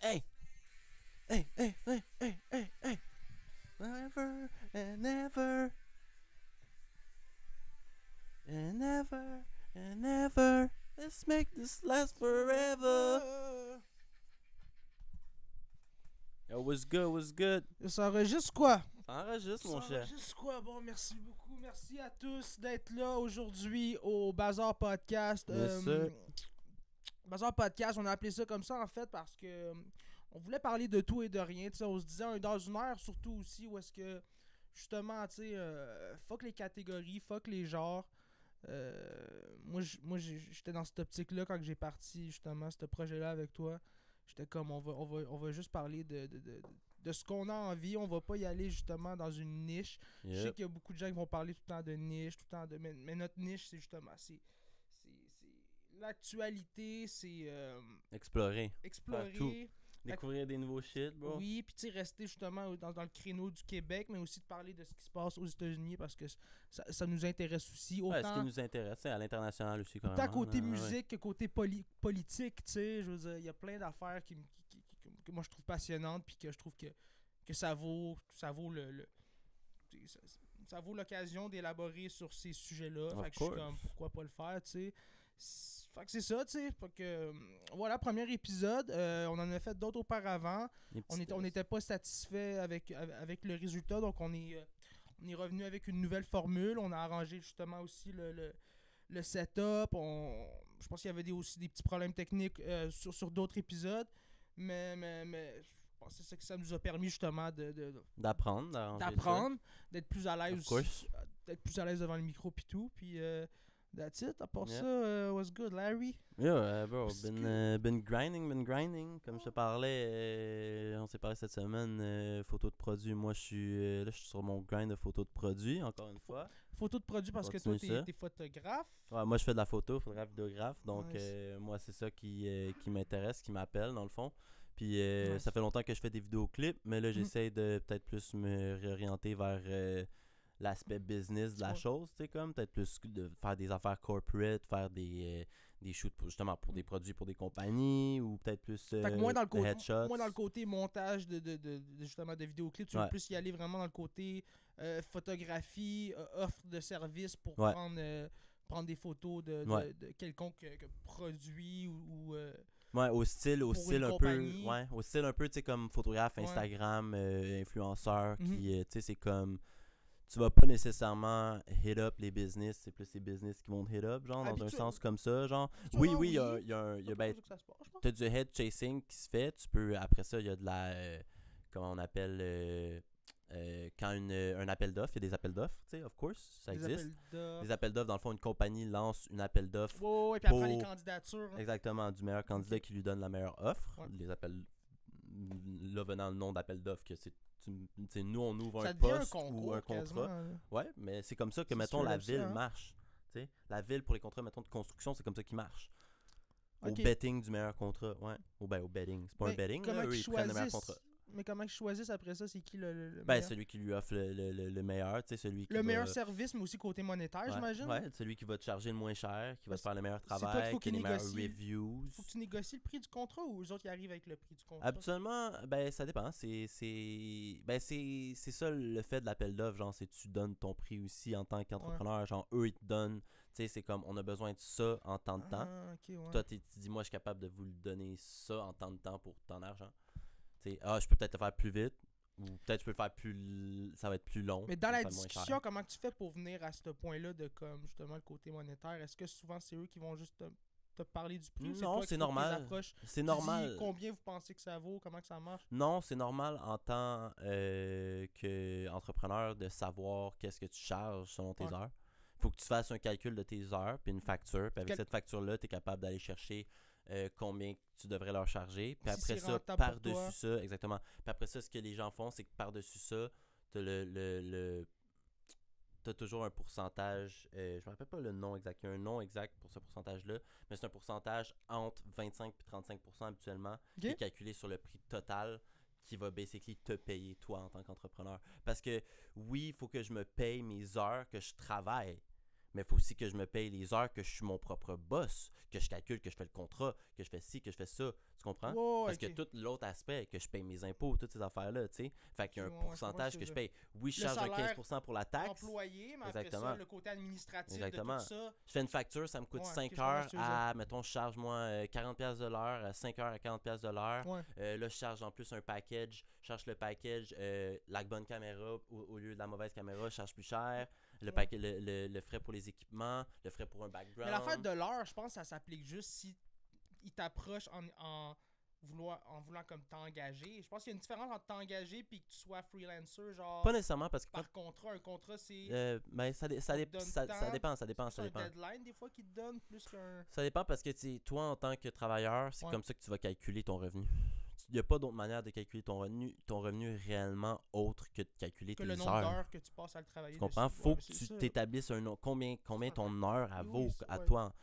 Hey, hey, hey, hey, hey, hey, hey. Never and never and never and never. Let's make this last forever. Yo, what's good, what's good? Ça enregistre quoi? Ça enregistre, mon Ça cher. enregistre quoi? Bon, merci beaucoup. Merci à tous d'être là aujourd'hui au Bazar Podcast. Yes, sir. Bazar Podcast, on a appelé ça comme ça en fait parce que on voulait parler de tout et de rien. T'sais, on se disait dans une heure surtout aussi où est-ce que justement, tu sais, fuck les catégories, fuck les genres. Moi, j'étais dans cette optique-là quand j'ai parti justement ce projet-là avec toi. J'étais comme, on va juste parler de ce qu'on a envie. On va pas y aller justement dans une niche. Je sais Yep. qu'il y a beaucoup de gens qui vont parler tout le temps de niche, tout le temps de. Mais notre niche, c'est justement. C'est l'actualité, c'est Explorer. explorer. Faire tout. Découvrir des nouveaux shit, bro. Oui, puis tu sais, rester justement dans le créneau du Québec, mais aussi de parler de ce qui se passe aux États-Unis parce que ça nous intéresse aussi. Ouais, ce qui Autant, nous intéresse, c'est à l'international aussi, quand même. autant côté Ouais. musique que côté politique, tu sais. Je veux dire, il y a plein d'affaires que moi je trouve passionnantes, puis que je trouve que ça vaut ça vaut l'occasion d'élaborer sur ces sujets-là. Of Fait que je suis course. comme, pourquoi pas le faire, tu sais. Fait que c'est ça, tu sais. Fait que, voilà, premier épisode. On en a fait d'autres auparavant. Les On petits n'était pas satisfait avec le résultat, donc on est revenu avec une nouvelle formule. On a arrangé justement aussi le setup. Je pense qu'il y avait aussi des petits problèmes techniques sur d'autres épisodes. Mais je pense que c'est ça que ça nous a permis justement D'apprendre, d'arranger ça. d'apprendre, d'être plus à l'aise Of course. d'être plus à l'aise devant le micro pis tout. Puis that's it. À part Yeah. ça, what's good, Larry? Yeah, bro, Parce been grinding. Comme je te parlais, on s'est parlé cette semaine, photo de produit. Moi, je suis là, je suis sur mon grind de photo de produit, encore une fois. Photo de produit parce que toi, Continue ça. t'es photographe. Ouais, moi, je fais de la photo, photographe, vidéographe. Donc, Nice. moi, c'est ça qui m'intéresse, qui m'appelle, dans le fond. Puis, Nice. ça fait longtemps que je fais des vidéoclips, mais là, j'essaie de peut-être plus me réorienter vers l'aspect business de la chose, tu sais, comme peut-être plus de faire des affaires corporate, faire des shoots justement pour des produits pour des compagnies, ou peut-être plus Fait que moins dans le de headshots. côté montage justement de vidéoclips, tu veux Ouais. plus y aller vraiment dans le côté photographie, offre de service pour Ouais. prendre des photos Ouais. de quelconque produit ou Ouais, au style une un compagnie. peu, ouais, au style un peu, tu sais, comme photographe, Ouais. Instagram, influenceur, Mhm. qui, tu sais, c'est comme, tu vas pas nécessairement hit up les business, c'est plus les business qui vont te hit up, genre, dans un sens comme ça, genre. Oui, Sûrement, oui, il y a, oui. il y a, un- il y a, C'est ben, comme ça que ça se passe, je pense. t'as du head chasing qui se fait, tu peux, après ça, il y a de la, comment on appelle, quand un appel d'offres, il y a des appels d'offres, tu sais, of course, ça Des existe. appels d'offres. Des appels d'offres, dans le fond, une compagnie lance une appel d'offres. Ouais, puis après les pour- candidatures. Hein. Exactement, du meilleur candidat Ok. qui lui donne la meilleure offre. Ouais. Les appels, là venant le nom d'appel d'offres, que c'est nous on ouvre Ça un devient un poste concours ou un quasiment. contrat. Hein. Ouais, mais c'est comme ça que, C'est mettons, straight la up ville ça, hein. marche. T'sais, la ville pour les contrats, mettons, de construction, c'est comme ça qu'ils marchent. Au Ok. betting du meilleur contrat, ouais. Au betting. C'est pas Mais un betting, comment là, eux, qu'ils ils prennent le meilleur choisissent? contrat. Mais comment ils choisissent après ça, c'est qui le Ben, meilleur? celui qui lui offre le meilleur, tu sais, celui qui Le va- meilleur service, mais aussi côté monétaire, Ouais, j'imagine. ouais, celui qui va te charger le moins cher, qui va Parce te faire le meilleur c'est toi qu'il travail, faut qui a qu'il les meilleurs négocie. reviews. Faut que tu négocies le prix du contrat ou eux autres qui arrivent avec le prix du contrat? Absolument, ben ça dépend. C'est ça le fait de l'appel d'offres, genre c'est tu donnes ton prix aussi en tant qu'entrepreneur, genre eux ils te donnent, tu sais c'est comme on a besoin de ça en tant de temps. Ah, ok, ouais. Toi tu dis moi je suis capable de vous le donner ça en tant de temps pour tant d'argent. Tu sais je peux peut-être le faire plus vite ou peut-être je peux le faire ça va être plus long. Mais dans je vais la le faire moins cher. discussion, comment tu fais pour venir à ce point-là de comme justement le côté monétaire? Est-ce que souvent c'est eux qui vont juste te parler du prix? Ou Non, toi c'est qu'il faut que normal. les approches? C'est Tu normal. dis combien vous pensez que ça vaut? Comment que ça marche? Non, c'est normal en tant que entrepreneur de savoir qu'est-ce que tu charges selon tes Ouais. heures. Faut que tu fasses un calcul de tes heures, puis une facture. Puis avec Quel- cette facture-là, tu es capable d'aller chercher combien tu devrais leur charger. Puis Si après c'est ça, rentable pour toi. par-dessus ça, exactement. Puis après ça, ce que les gens font, c'est que par-dessus ça, tu as t'as toujours un pourcentage, je me rappelle pas le nom exact, il y a un nom exact pour ce pourcentage-là, mais c'est un pourcentage entre 25 et 35% habituellement, qui est calculé sur le prix total, qui va basically te payer toi en tant qu'entrepreneur. Parce que oui, il faut que je me paye mes heures que je travaille, Mais il faut aussi que je me paye les heures, que je suis mon propre boss, que je calcule, que je fais le contrat, que je fais ci, que je fais ça. Tu comprends? Parce que tout l'autre aspect, que je paye mes impôts, toutes ces affaires-là, tu sais. Fait qu'il y a un pourcentage que je paye. Oui, je charge 15% pour la taxe. Employé, mais après ça, le côté administratif de tout ça. Je fais une facture, ça me coûte 5 heures à, mettons, je charge moi 40$ de l'heure, 5 heures à 40$ de l'heure. Là, je charge en plus un package. Je charge le package, la bonne caméra au lieu de la mauvaise caméra, je charge plus cher. Le frais pour les équipements, le frais pour un background. Mais l'affaire de l'heure, je pense que ça s'applique juste si il t'approche en voulant comme t'engager. Je pense qu'il y a une différence entre t'engager et que tu sois freelancer, genre. Pas nécessairement parce que. Par contrat, un contrat c'est. Mais ça dépend. C'est un deadline des fois qu'ils te donnent plus qu'un. Ça dépend parce que toi, en tant que travailleur, c'est comme ça que tu vas calculer ton revenu. Il n'y a pas d'autre manière de calculer ton revenu réellement autre que de calculer tes heures. Que le nombre d'heures que tu passes à le travailler. Tu comprends? Faut que tu t'établisses combien ton heure vaut à toi.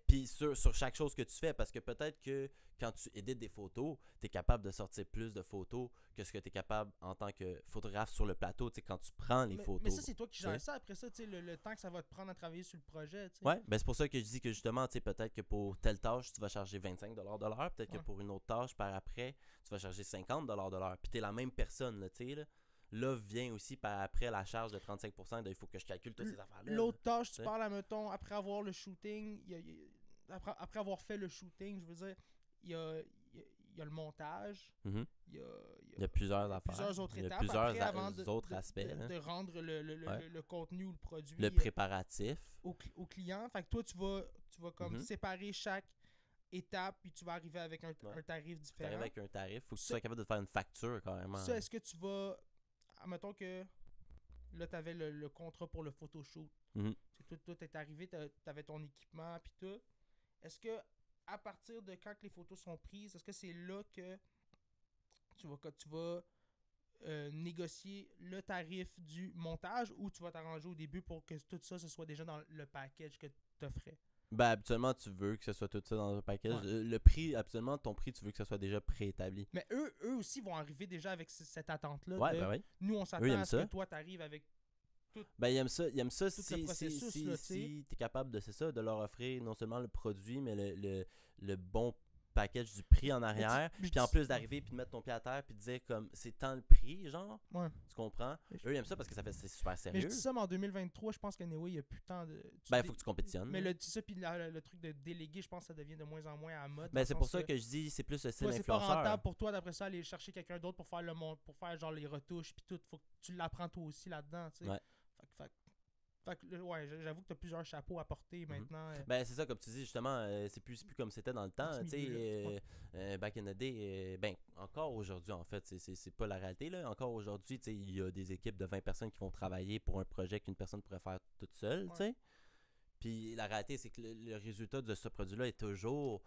Puis sur chaque chose que tu fais, parce que peut-être que quand tu édites des photos, tu es capable de sortir plus de photos que ce que tu es capable en tant que photographe sur le plateau, tu sais, quand tu prends les photos. Mais ça, c'est toi qui gères ça. Après ça, tu sais, le temps que ça va te prendre à travailler sur le projet. T'sais. Ouais, ben c'est pour ça que je dis que justement, tu sais, peut-être que pour telle tâche, tu vas charger 25$ de l'heure. Peut-être que pour une autre tâche, par après, tu vas charger 50$ de l'heure. Puis tu es la même personne, là, tu sais, là. Là vient aussi par après la charge de 35%. Il faut que je calcule toutes ces affaires-là. L'autre tâche, tu parles, mettons, après avoir le shooting, après avoir fait le shooting, je veux dire, il y a le montage, il y a plusieurs affaires. Plusieurs autres étapes. Il y a plusieurs avant autres aspects. De rendre le contenu ou le produit. Le préparatif. Au client. Fait que toi, tu vas comme séparer chaque étape, puis tu vas arriver avec un tarif différent. Tu arrives avec un tarif. Faut que tu sois capable de faire une facture, carrément. Ça, est-ce que tu vas... Admettons que là, tu avais le contrat pour le photoshoot. Tout est arrivé, tu avais ton équipement, puis tout. Est-ce que à partir de quand que les photos sont prises, est-ce que c'est là que tu vas négocier le tarif du montage ou tu vas t'arranger au début pour que tout ça, ce soit déjà dans le package que tu offrais? Ben, habituellement, tu veux que ce soit tout ça dans le package. Le prix, habituellement, ton prix, tu veux que ce soit déjà préétabli. Mais eux aussi vont arriver déjà avec cette attente-là. Ouais, ben oui. Nous, on s'attend à ce que toi, tu arrives avec tout. Ben, ils aiment ça tout le processus, si tu es capable de leur offrir non seulement le produit, mais le bon package du prix en arrière, puis en plus d'arriver puis de mettre ton pied à terre puis de dire comme c'est tant le prix, genre, tu comprends? Eux ils aiment ça parce que c'est super sérieux. Mais je dis ça, mais en 2023, je pense qu'anyway, il n'y a plus tant de... il faut que tu compétitionnes. Mais ça, puis le truc de déléguer, je pense que ça devient de moins en moins à la mode. Ben c'est pour ça que je dis, c'est plus le style influenceur. C'est pas rentable pour toi, d'après ça, aller chercher quelqu'un d'autre pour faire genre les retouches puis tout. Faut que tu l'apprends toi aussi là-dedans, tu sais. Fait que, ouais, j'avoue que tu as plusieurs chapeaux à porter maintenant. Ben, c'est ça, comme tu dis, justement, c'est plus comme c'était dans le temps. Tu sais, back in the day, ben, encore aujourd'hui, en fait, c'est pas la réalité, là. Encore aujourd'hui, tu sais, il y a des équipes de 20 personnes qui vont travailler pour un projet qu'une personne pourrait faire toute seule, tu sais. Puis la réalité, c'est que le résultat de ce produit-là est toujours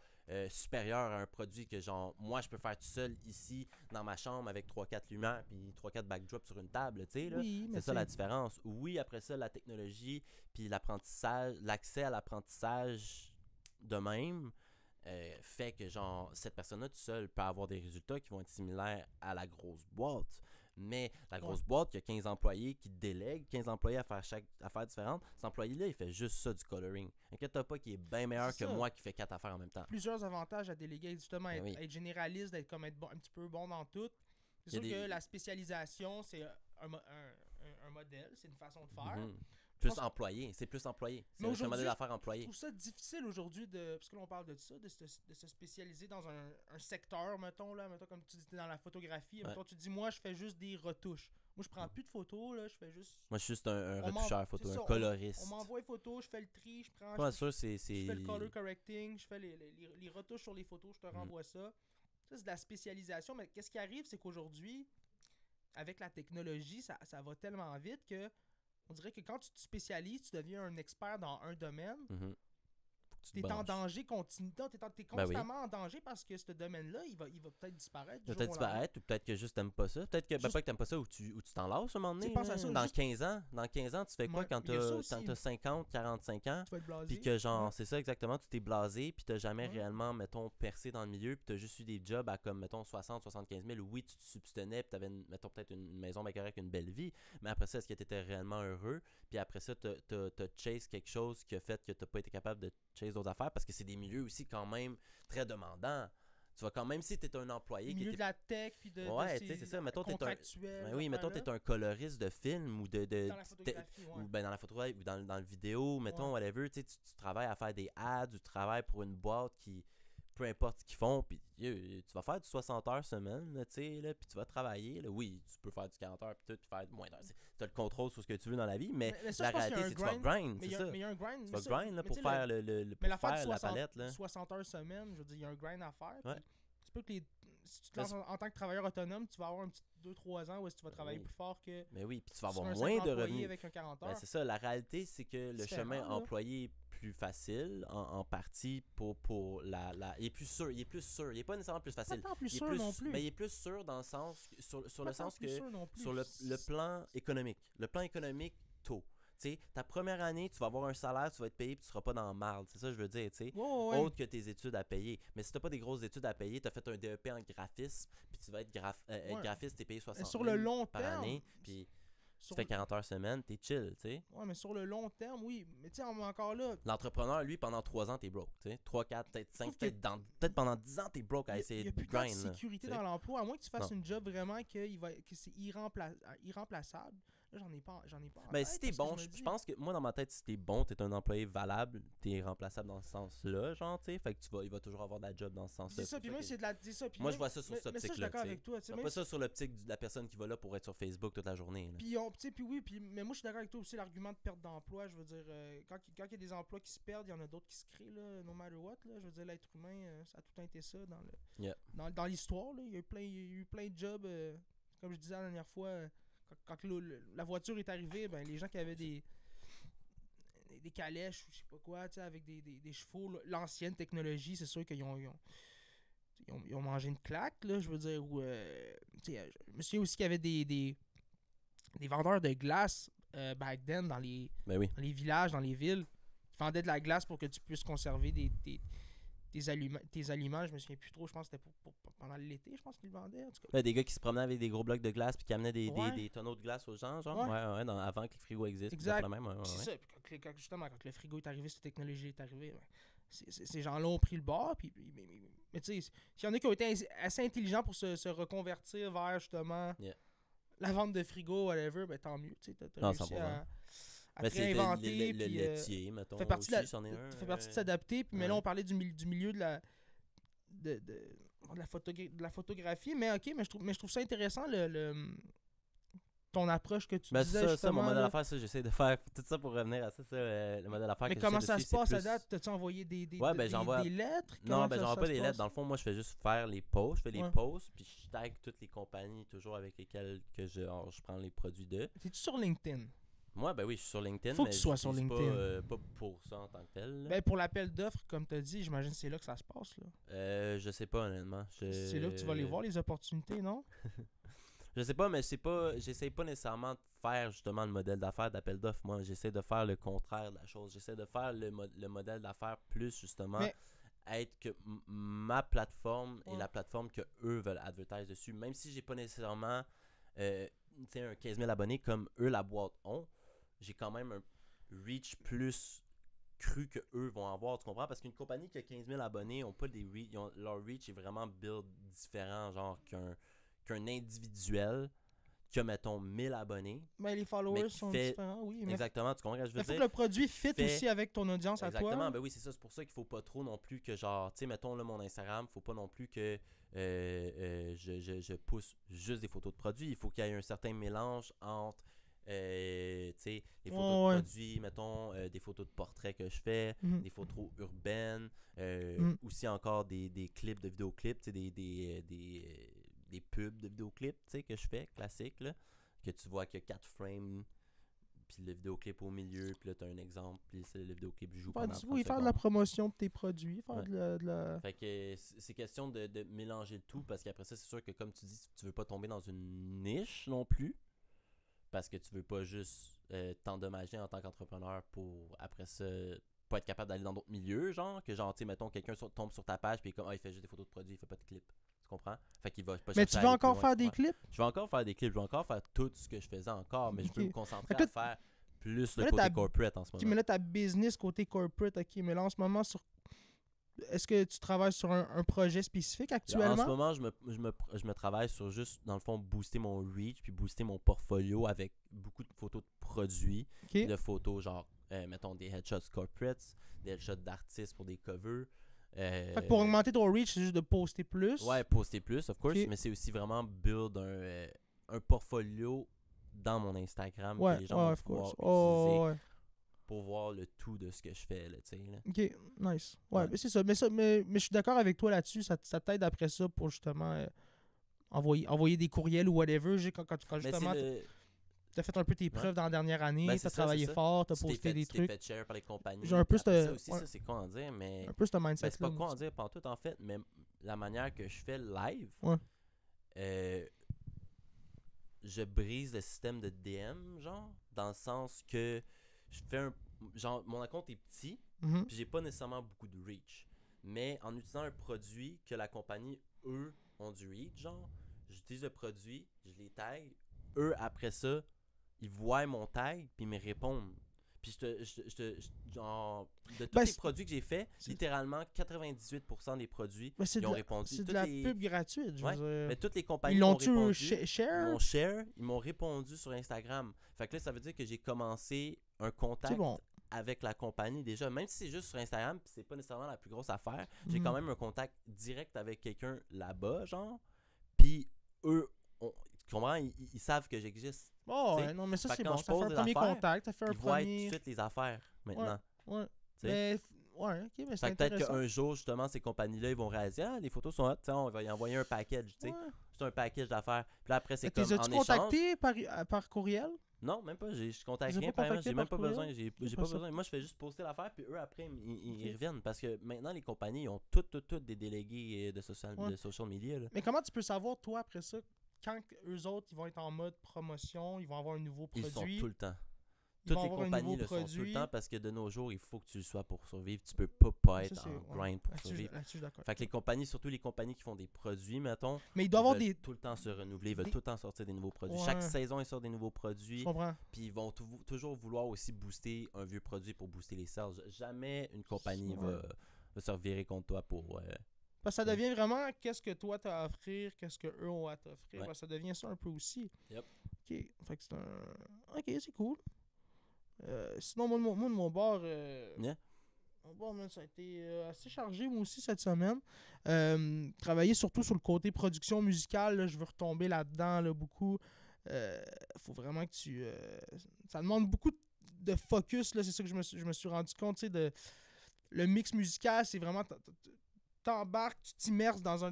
supérieur à un produit que, genre, moi, je peux faire tout seul ici, dans ma chambre, avec 3-4 lumières, puis 3-4 backdrops sur une table, tu sais, là. Oui, c'est ça la différence. Oui, après ça, la technologie, puis l'apprentissage, l'accès à l'apprentissage de même fait que, genre, cette personne-là, tout seul, peut avoir des résultats qui vont être similaires à la grosse boîte. Mais la grosse boîte, il y a 15 employés qui délèguent, 15 employés à faire chaque affaire différente. Cet employé-là, il fait juste ça du coloring. Inquiète-toi pas qu'il est bien meilleur que moi qui fait 4 affaires en même temps. Plusieurs avantages à déléguer, justement, être généraliste, d'être un petit peu bon dans tout. C'est sûr que la spécialisation, c'est un modèle, c'est une façon de faire. Plus employé, c'est plus employé. C'est un modèle d'affaires employé. Je trouve ça difficile aujourd'hui, parce que là on parle de ça, de se spécialiser dans un secteur, mettons, comme tu dis dans la photographie. Mettons, tu dis, moi je fais juste des retouches. Moi je prends plus de photos, là, je fais juste... Moi je suis juste un retoucheur photo, un coloriste. On m'envoie les photos, je fais le tri, je prends... je fais le color correcting, je fais les retouches sur les photos, je te renvoie ça. Ça c'est de la spécialisation, mais qu'est-ce qui arrive, c'est qu'aujourd'hui, avec la technologie, ça va tellement vite que on dirait que quand tu te spécialises, tu deviens un expert dans un domaine. Faut que t'es en branches. danger continu. T'es Ben oui. constamment en danger parce que ce domaine-là, il va peut-être disparaître. Il va peut-être disparaître, ou peut-être que juste t'aimes pas ça. Peut-être que, ben, Juste- pas que t'aimes pas ça, ou tu t'en lasses à un moment donné. pense à ça, Dans juste- 15 ans, tu fais quoi Ouais, quand il y a ça t'as aussi. quand t'as 50, 45 ans? Tu vas être blasé. Puis que genre, Ouais. c'est ça exactement, tu t'es blasé, puis t'as jamais Ouais. réellement, mettons, percé dans le milieu, puis t'as juste eu des jobs à comme, mettons, 60, 75 000. Oui, tu te substenais, puis t'avais, mettons, peut-être une maison bien correcte, une belle vie, mais après ça, est-ce que t'étais réellement heureux? Puis après ça, t'as chase quelque chose qui a fait que t'as pas été capable de chase d'autres affaires, parce que c'est des milieux aussi quand même très demandants. Tu vas quand même, si t'es un employé Au qui milieu était... de la tech, puis de Ouais, tu sais, c'est ça, mettons, t'es un... contractuel. Ben oui, mettons, t'es un coloriste de film ou de Dans la photographie, ouais. ou ben dans la photographie ou dans le vidéo, mettons, Ouais. whatever, tu sais, tu travailles à faire des ads, tu travailles pour une boîte qui, peu importe ce qu'ils font, puis tu vas faire du 60 heures semaine, là, tu sais, là, puis tu vas travailler, là, oui, tu peux faire du 40 heures, puis tout, faire moins d'heures, tu as le contrôle sur ce que tu veux dans la vie, mais ça, la je pense qu'il y a réalité, un c'est que tu vas grind, Mais c'est ça. il y a un grind. Tu mais vas ça- grind, là, mais pour tu sais, faire mais pour l'affaire de faire la palette, là. 60 heures semaine, je veux dire, il y a un grind à faire. Ouais. Puis c'est pas que si tu te lances en tant que travailleur autonome, tu vas avoir un petit 2-3 ans où est-ce que tu vas travailler Oui. plus fort que Mais oui, puis tu vas sur avoir un moins simple de employé revenus. avec un 40 Ben, heures. c'est ça, la réalité, c'est que le Différent, chemin là. employé est plus facile en partie pour la il est plus sûr, il est pas nécessairement plus Pas facile. tant plus Il est sûr plus, non plus. ben, il est plus sûr dans le sens sur Pas le tant sens plus que sûr non plus. sur le plan économique. Le plan économique tôt. Tu sais, ta première année, tu vas avoir un salaire, tu vas être payé puis tu seras pas dans le marde, c'est ça que je veux dire, tu sais. Ouais. Autre que tes études à payer. Mais si t'as pas des grosses études à payer, t'as fait un DEP en graphisme, puis tu vas être Ouais. graphiste, t'es payé 60 sur 000 le long par terme, année, puis tu sur- fais 40 heures semaine, t'es chill, tu sais. Ouais, mais sur le long terme, oui. Mais tu sais, encore là, L'entrepreneur, lui, pendant 3 ans, t'es broke. Tu sais. 3, 4, peut-être 5, trouve que- peut-être pendant 10 ans, t'es broke à il essayer n'y a de plus tant de grind. là, sécurité tu sais. dans l'emploi, à moins que tu fasses Non. une job vraiment que c'est irremplaçable. Là, j'en ai pas en Ben, tête, si t'es parce que bon, me je dis- pense que moi, dans ma tête, si t'es bon, t'es un employé valable, t'es remplaçable dans ce sens-là, genre, tu sais. Fait que il va toujours avoir de la job dans ce sens-là. C'est ça, puis même, c'est de la. C'est ça, puis Moi, même- je vois ça sur mais cette ça, je suis optique-là. d'accord tu sais. avec toi. tu sais, Je vois même pas ça sur l'optique de la personne qui va là pour être sur Facebook toute la journée. Là. Puis, mais moi je suis d'accord avec toi aussi, l'argument de perte d'emploi, je veux dire, quand il y a des emplois qui se perdent, il y en a d'autres qui se créent, là, no matter what, là, je veux dire, l'être humain, ça a tout le temps été ça dans Yeah. dans l'histoire, là, il y a eu plein de jobs, comme je disais la dernière fois, quand la voiture est arrivée, ben, les gens qui avaient des calèches ou je sais pas quoi, tu sais, avec des chevaux, là, l'ancienne technologie, c'est sûr qu'ils ont mangé une claque, là, je veux dire, ou, tu sais, je me souviens aussi qu'il y avait des vendeurs de glace back then dans les villages, dans les villes, qui vendaient de la glace pour que tu puisses conserver tes aliments. Je me souviens plus trop, je pense que c'était pendant l'été, je pense qu'ils le vendaient, en tout cas. Là, des gars qui se promenaient avec des gros blocs de glace puis qui amenaient Ouais. des tonneaux de glace aux gens, genre. Ouais. Ouais, avant que les frigos existent. Exact. La même, ouais. C'est ça, puis justement, quand le frigo est arrivé, cette technologie est arrivée, ben, ces gens-là ont pris le bord, mais tu sais, s'il y en a qui ont été assez intelligents pour se reconvertir vers justement Yeah. la vente de frigo, whatever, ben tant mieux, tu sais, t'as Non, réussi 100%. à Ben, c'est réinventer, le puis laitier, mettons. fait partie de aussi, c'en est un, fait partie de s'adapter, puis mais là ouais. on parlait du milieu de la photographie, mais ok, mais je trouve ça intéressant ton approche que tu Ben, disais ça, mon justement, modèle là. d'affaires, ça, j'essaie de faire tout ça pour revenir à ça, le modèle d'affaires Mais que comment j'essaie ça de se suivre, passe c'est à plus- date? T'as-tu envoyé des Ouais, ben, j'envoie- des lettres? Non, Comment ben ça j'envoie pas se des lettres. passe? Dans le fond, moi, je fais juste faire les posts. Je fais les Ouais. posts, puis je tag toutes les compagnies toujours avec lesquelles que je prends les produits d'eux. T'es-tu sur LinkedIn? Moi, ben oui, je suis sur LinkedIn, Faut que mais tu sois sur j'utilise LinkedIn. pas pour ça en tant que tel. là. Ben, pour l'appel d'offres, comme t'as dit, j'imagine que c'est là que ça se passe, là. Je sais pas, honnêtement. C'est là que tu vas les voir, les opportunités, non? Je sais pas, mais j'essaie pas nécessairement de faire justement le modèle d'affaires d'appel d'offres. Moi, j'essaie de faire le contraire de la chose. J'essaie de faire le modèle d'affaires plus justement Mais- être que ma plateforme est Ouais. la plateforme que eux veulent advertise dessus. Même si j'ai pas nécessairement tu sais, un 15 000 abonnés comme eux la boîte ont, j'ai quand même un reach plus cru que eux vont avoir, tu comprends? Parce qu'une compagnie qui a 15 000 abonnés ont pas des reach, leur reach est vraiment build différent genre qu'un individuel qui a, mettons, 1000 abonnés. Ben, les Mais followers qui sont fait- différents, oui. Mais Exactement, tu comprends ce que je veux il faut dire? que le produit fit Fait- aussi avec ton audience à toi. Exactement, ben oui, c'est ça. C'est pour ça qu'il faut pas trop non plus que genre, tu sais, mettons là mon Instagram, faut pas non plus que je pousse juste des photos de produits. Il faut qu'il y ait un certain mélange entre tu sais, des photos Ouais. de produits, mettons, des photos de portraits que je fais, Mhm. des photos urbaines, aussi encore des clips de vidéoclips, tu sais, des pubs de vidéoclips, tu sais, que je fais, classiques, là, que tu vois qu'il y a 4 frames, puis le vidéoclip au milieu, puis là, t'as un exemple, puis c'est le vidéoclip joue Faire pendant du- 30 oui, faire de la secondes. promotion de tes produits, faire Ouais. de la... Fait que c'est question de mélanger le tout, parce qu'après ça, c'est sûr que comme tu dis, tu veux pas tomber dans une niche non plus, parce que tu veux pas juste t'endommager en tant qu'entrepreneur pour, après ça, pas être capable d'aller dans d'autres milieux, genre, que genre, tu sais, mettons, quelqu'un tombe sur ta page, puis comme, il fait juste des photos de produits, il fait pas de clips. Tu comprends? Fait qu'il va pas Mais chercher tu à veux aller plus encore loin, faire tu des comprends? clips? Je vais encore faire des clips, je vais encore faire tout ce que je faisais encore, mais je Ok. veux me concentrer Fait que à là, faire plus mais le là, côté t'as- corporate en ce Ok, moment. mais là, ta business côté corporate, ok, mais là, en ce moment, est-ce que tu travailles sur un projet spécifique En actuellement? ce moment, je me travaille sur juste, dans le fond, booster mon reach, puis booster mon portfolio avec beaucoup de photos de produits, Ok. de photos genre, mettons, des headshots corporates, des headshots d'artistes pour des covers. Fait que pour augmenter ton reach, c'est juste de poster plus. Ouais, poster plus, of course, Ok. mais c'est aussi vraiment build un portfolio dans mon Instagram Ouais, que les gens ouais, vont of pouvoir course. Oh, utiliser ouais. pour voir le tout de ce que je fais, là, tu sais, là. Ok, nice. Ouais, Ouais. mais c'est ça. Mais je suis d'accord avec toi là-dessus. Ça t'aide après ça pour justement envoyer des courriels ou whatever. Quand Mais c'est justement t'as fait un peu tes preuves dans la dernière année, Ben, t'as c'est ça, travaillé c'est ça. fort, t'as Tu t'es posté des tu t'es trucs. fait share par les compagnies. J'ai un peu Puis après cette- ça aussi, ouais. ça, c'est con à dire, mais Un peu ce ben, mindset-là. c'est pas moi con à aussi. dire pantoute en fait, mais la manière que je fais live, Ouais. euh, je brise le système de DM, genre, dans le sens que je fais un. Genre, mon compte est petit, Mhm. puis j'ai pas nécessairement beaucoup de reach. Mais en utilisant un produit que la compagnie, eux, ont du reach, genre, j'utilise le produit, je les tag, eux, après ça, ils voient mon tag, puis ils me répondent. Puis genre, de tous Ben, les c'est- produits que j'ai fait, c'est- littéralement 98% des produits, Mais c'est ils de ont la, répondu. c'est de Toutes la les- pub gratuite, je Ouais, veux dire. mais toutes les compagnies Ils m'ont l'ont-tu répondu. Ils share? m'ont share, ils m'ont répondu sur Instagram. Fait que là, ça veut dire que j'ai commencé un C'est contact bon. avec la compagnie déjà. Même si c'est juste sur Instagram, pis c'est pas nécessairement la plus grosse affaire, j'ai Mhm. quand même un contact direct avec quelqu'un là-bas, genre. Puis eux, tu comprends, ils savent que j'existe. Oh, t'sais. ouais, non, mais ça, Fait que c'est quand bon. je Ça fait pose un des premier affaires, contact, ça fait un Ils voient tout de premier. suite les affaires maintenant. Ouais. t'sais. Mais, ouais, ok, mais c'est Fait que peut-être intéressant. qu'un jour, justement, ces compagnies-là, ils vont réaliser, les photos sont hot, on va y envoyer un package, tu sais. Ouais. C'est un package d'affaires. Puis là, après, c'est T'es comme en as-tu échange. contacté par courriel? Non, même pas. Je contacte Ils ont rien. pas Apparemment, contacté j'ai même par pas besoin. courriel? J'ai pas pas ça. besoin. Moi, je fais juste poster l'affaire, puis eux, après, ils Ok. reviennent. Parce que maintenant, les compagnies, ils ont toutes des délégués de Ouais. de social media. Là. Mais comment tu peux savoir, toi, après ça, quand eux autres, ils vont être en mode promotion, ils vont avoir un nouveau Ils sont produit. tout le temps. Ils Toutes vont les avoir un compagnies nouveau le sont tout le produit. temps parce que de nos jours, il faut que tu le sois pour survivre. Tu peux pas Ça, être c'est- en ouais. grind pour Là-dessus, survivre. je suis d'accord. Fait que les compagnies, surtout les compagnies qui font des produits, mettons, Mais il ils doit y avoir veulent des. tout le temps se renouveler, ils veulent des- tout le temps sortir des nouveaux produits. Ouais. Chaque saison, ils sortent des nouveaux Je produits. comprends. Puis ils vont toujours vouloir aussi booster un vieux produit pour booster les sales. Jamais une compagnie Ouais. va se revirer contre toi pour. Parce que ça Ouais. devient vraiment qu'est-ce que toi t'as à offrir, qu'est-ce que eux ont à t'offrir. Ouais. Parce que ça devient ça un peu aussi. Yep. Ok. Fait que c'est un. Ok, c'est cool. Sinon, moi, de mon bord. Yeah. Bon, man, ça a été assez chargé, moi aussi, cette semaine. Travailler surtout sur le côté production musicale, là, je veux retomber là-dedans là, beaucoup. Faut vraiment que tu... ça demande beaucoup de focus, là, c'est ça que je me suis rendu compte. Le mix musical, c'est vraiment... T'embarques, tu t'immerses dans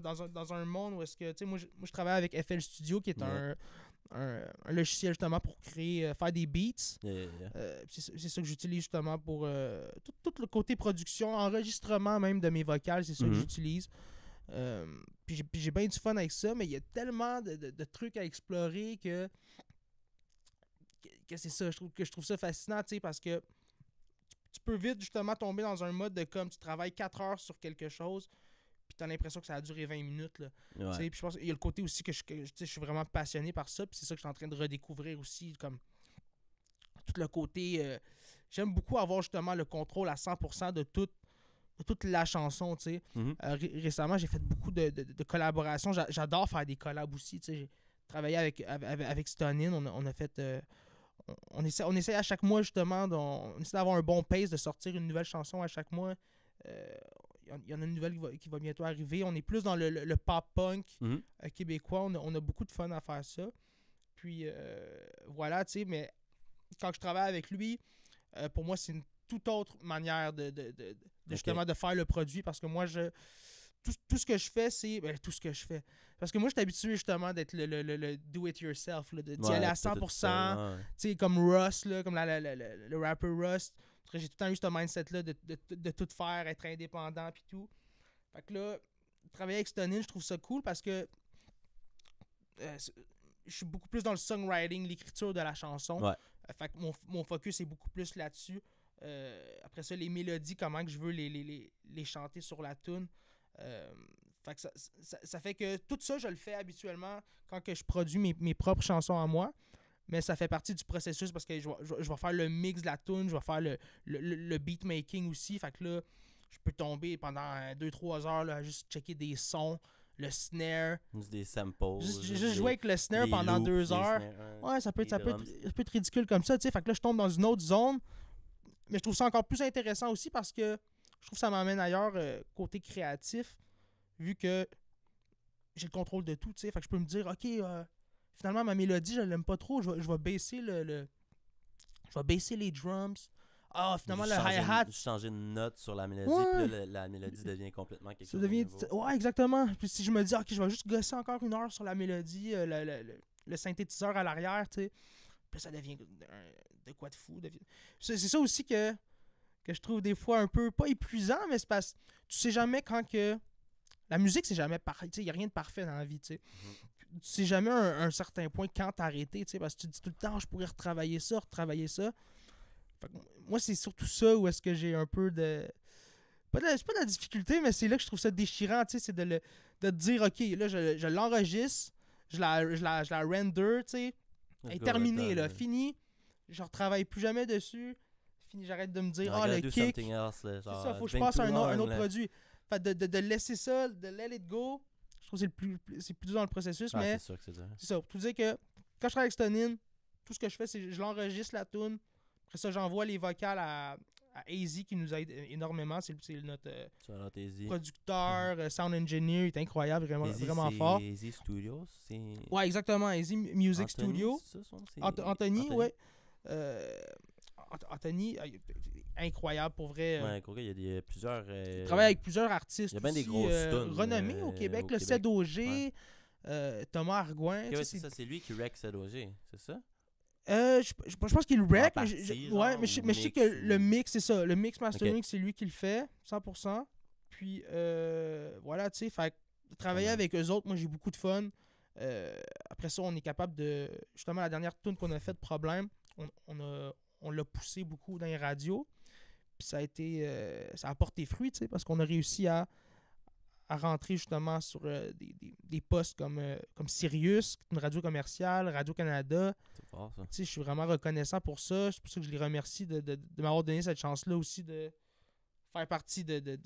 un monde où est-ce que... Tu sais, moi, je travaille avec FL Studio, qui est Yeah. un logiciel justement pour créer, faire des beats. Yeah. C'est ça que j'utilise justement pour tout le côté production, enregistrement même de mes vocales, c'est ça que Mhm. j'utilise. Puis j'ai bien du fun avec ça, mais il y a tellement de trucs à explorer que c'est ça, je trouve ça fascinant, tu sais, parce que tu peux vite justement tomber dans un mode de comme tu travailles 4 heures sur quelque chose, puis t'as l'impression que ça a duré 20 minutes, là. Tu Ouais. sais, puis je pense qu'il y a le côté aussi que tu sais, je suis vraiment passionné par ça, puis c'est ça que je suis en train de redécouvrir aussi, comme tout le côté... j'aime beaucoup avoir justement le contrôle à 100% de toute la chanson, tu sais. Mhm. Récemment, j'ai fait beaucoup de collaborations. J'adore faire des collabs aussi, tu sais. J'ai travaillé avec Stonin, on a fait... on essaie à chaque mois, justement, on essaie d'avoir un bon pace, de sortir une nouvelle chanson à chaque mois. Il y en a une nouvelle qui va bientôt arriver. On est plus dans le pop-punk Mhm. québécois. On a beaucoup de fun à faire ça. Puis, voilà, tu sais, mais quand je travaille avec lui, pour moi, c'est une toute autre manière de justement de faire le produit parce que moi, tout ce que je fais, c'est... Ben, tout ce que je fais. Parce que moi, je suis habitué justement d'être le do-it-yourself, d'y aller à 100%. Tu sais, comme Russ, là, comme le rapper Russ. J'ai tout le temps eu ce mindset-là de tout faire, être indépendant puis tout. Fait que là, travailler avec Stonin, je trouve ça cool parce que je suis beaucoup plus dans le songwriting, l'écriture de la chanson. Ouais. Fait que mon focus est beaucoup plus là-dessus. Après ça, les mélodies, comment que je veux les chanter sur la tune. Fait que ça fait que tout ça, je le fais habituellement quand que je produis mes propres chansons à moi. Mais ça fait partie du processus parce que je vais faire le mix de la tune, je vais faire le beatmaking aussi. Fait que là, je peux tomber pendant 2-3 heures là, à juste checker des sons, le snare. Juste des samples. Juste jouer avec le snare pendant loops, 2 heures. Ouais, ça peut être ridicule comme ça, tu sais. Fait que là, je tombe dans une autre zone. Mais je trouve ça encore plus intéressant aussi parce que je trouve que ça m'amène ailleurs côté créatif, vu que j'ai le contrôle de tout, tu sais. Fait que je peux me dire, OK, finalement, ma mélodie, je l'aime pas trop. Je vais baisser je vais baisser les drums. Ah, finalement, le hi-hat. Changer de note sur la mélodie, ouais. Puis là, la mélodie devient complètement quelque chose. Ouais, exactement. Puis si je me dis, OK, je vais juste gosser encore 1 heure sur la mélodie, le synthétiseur à l'arrière, tu sais. Puis ça devient de quoi de fou. C'est ça aussi que je trouve des fois un peu, pas épuisant, mais c'est parce que tu sais jamais quand que... La musique, c'est jamais parfait. Il n'y a rien de parfait dans la vie, tu sais. Tu sais jamais un certain point quand t'arrêter, tu sais, parce que tu te dis tout le temps, je pourrais retravailler ça. Fait que moi, c'est surtout ça où est-ce que j'ai un peu de... C'est pas de la difficulté, mais c'est là que je trouve ça déchirant, tu sais, c'est de te dire, OK, là, je l'enregistre, je la render, tu sais, elle est terminée, là, fini, je retravaille plus jamais dessus, fini, j'arrête de me dire, le kick, c'est ça, faut que je passe à un autre produit. Fait de laisser ça, de let it go, je trouve que c'est plus dur dans le processus, mais c'est sûr que c'est dur. C'est ça, pour te dire que quand je travaille avec Stonin, tout ce que je fais, c'est je l'enregistre la tune. Après ça, j'envoie les vocales à AZ qui nous aide énormément. C'est notre producteur, sound engineer, il est incroyable, vraiment fort. AZ Studios, c'est... Ouais, exactement, AZ Music Studio. Anthony, ouais. Anthony, incroyable pour vrai. Ouais, il y a plusieurs... Il travaille avec plusieurs artistes. Il y a bien des grosses tunes renommés au Québec. Le CEDOG, Thomas Arguin. Okay, c'est ça, c'est lui qui rec CEDOG, c'est ça? Je pense qu'il rec, mais je sais que le mix, c'est ça. Le mix mastering, c'est lui qui le fait, 100%. Puis, voilà, tu sais, fait travailler avec eux autres, moi, j'ai beaucoup de fun. Après ça, on est capable de... Justement, la dernière tune qu'on a faite, Problème, on l'a poussé beaucoup dans les radios. Puis ça a porté fruit, tu sais, parce qu'on a réussi à rentrer justement sur des postes comme Sirius, une radio commerciale, Radio-Canada. C'est fort, ça. Tu sais, je suis vraiment reconnaissant pour ça. C'est pour ça que je les remercie de m'avoir donné cette chance-là aussi de faire partie de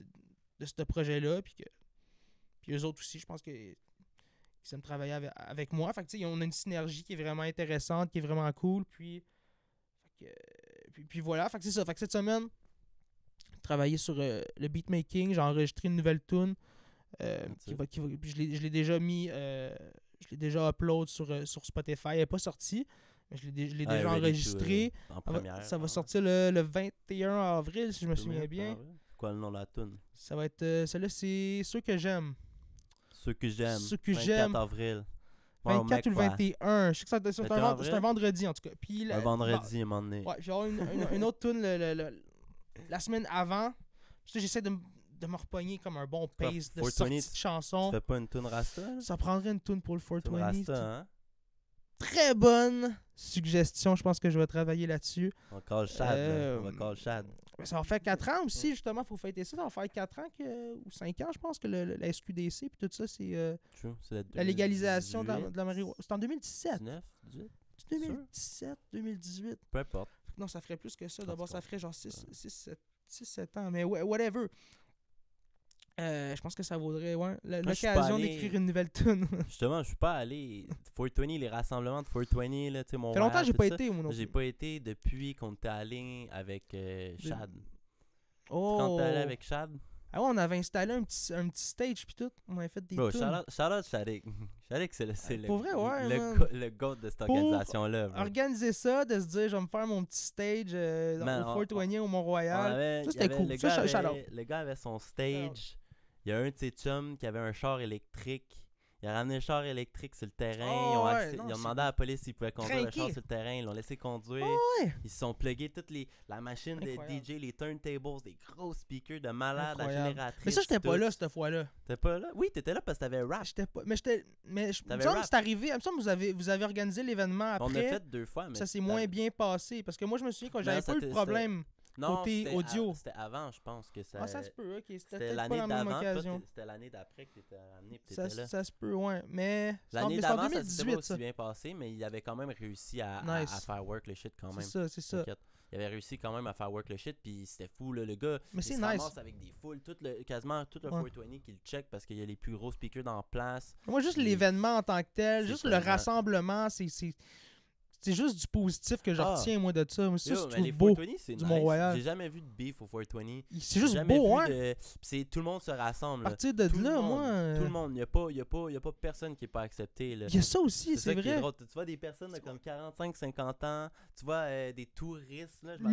ce projet-là. Puis eux autres aussi, je pense qu'ils aiment travailler avec moi. Fait que, tu sais, on a une synergie qui est vraiment intéressante, qui est vraiment cool. Puis voilà. Fait que c'est ça. Fait que cette semaine, travailler sur le beatmaking. J'ai enregistré une nouvelle tune. Je l'ai déjà mis, je l'ai déjà upload sur Spotify. Elle n'est pas sortie, mais je l'ai déjà enregistré. En première. Ça va sortir le 21 avril, si je me souviens bien. Quoi le nom de la tune? Ça va être, celle-là, c'est Ceux que j'aime. Ceux que j'aime. 24 avril. 24 ou le 21. Je sais que c'est un vendredi, en tout cas. Puis, un vendredi, à un moment donné. Ouais, puis il va y avoir une autre tune la semaine avant. Parce que j'essaie de me repogner comme un bon pace de sortie de chanson. Tu fais pas une tune Rasta? Là? Ça prendrait une tune pour le 420. Rasta, hein? Très bonne suggestion. Je pense que je vais travailler là-dessus. On call Chad. On va call Chad. Ça va faire 4 ans aussi, justement. Il faut fêter ça. Ça va faire 4 ans ou 5 ans, je pense, que la SQDC puis tout ça, c'est la légalisation de la marijuana. C'est en 2017. 19, 18? 2017, 2018. Peu importe. Non, ça ferait plus que ça. D'abord, ça ferait genre 6-7 ans. Mais whatever. Je pense que ça vaudrait l'occasion d'écrire une nouvelle tune. Justement, je suis pas allé 420, les rassemblements de 420 là, tu sais, mon. Ça fait longtemps que j'ai pas été, moi non plus. J'ai pas été depuis qu'on était allé avec Chad. Oh. Quand t'es allé avec Chad. Ah ouais, on avait installé un petit stage puis tout. On avait fait des tunes. Shout-out Shadik. Shadik, c'est pour vrai, ouais, le goat de cette organisation-là. Pour organiser ça, de se dire, je vais me faire mon petit stage au 420 au Mont-Royal. Ça, c'était cool. Le gars avait son stage. Il y a un de ses chums qui avait un char électrique. Il a ramené le char électrique sur le terrain. Oh, Ils ont demandé à la police s'ils pouvaient conduire le char sur le terrain. Ils l'ont laissé conduire. Ouais. Ils se sont plugués la machine de Incroyable. DJ, les turntables, des gros speakers de malade, la Incroyable. génératrice. Mais ça, j'étais pas tout. là cette fois-là. T'étais pas là? Oui, t'étais là parce que t'avais rap. J'étais pas. Mais j'étais. Mais il me T'avais semble rap. que c'est arrivé. Il me semble que vous avez organisé l'événement après. On l'a fait 2 fois, mais Ça s'est moins bien passé. Parce que moi, je me souviens quand j'avais ça pas eu de te- problème. non, côté c'était audio. c'était avant, je pense que ça. Ah, ça se peut, ok. C'était C'était peut-être pas l'année la même d'avant, toi, occasion. c'était l'année d'après que t'étais ramené pis Ça, t'étais là. ça se peut, ouais. Mais L'année c'est en d'avant, ça s'était 2018, pas aussi ça. bien passé, mais il avait quand même réussi à Nice. faire work le shit quand même. C'est ça, c'est ça. T'inquiète. Il avait réussi quand même à faire work le shit, puis c'était fou, là, le gars. Mais Il c'est se nice. ramasse avec des foules, quasiment tout le Ouais. 420 qui le check parce qu'il y a les plus gros speakers dans la place. Moi, juste Puis- l'événement en tant que tel, c'est juste le tellement- rassemblement, c'est juste du positif que je Ah. retiens, moi, de ça. Moi, ça, Yo, je mais trouve les beau. 420, c'est du nice. Mont-Royal. J'ai jamais vu de beef au 420. C'est juste J'ai jamais beau, vu hein. tout le monde se rassemble. À là. partir de Tout le là, monde, moi. Tout le monde. Il n'y a pas personne qui n'est pas accepté. Là. Il y a ça aussi, C'est ça c'est qui est vrai. drôle. Tu vois des personnes de comme 45, 50 ans, tu vois des touristes. Là, je me rappelle,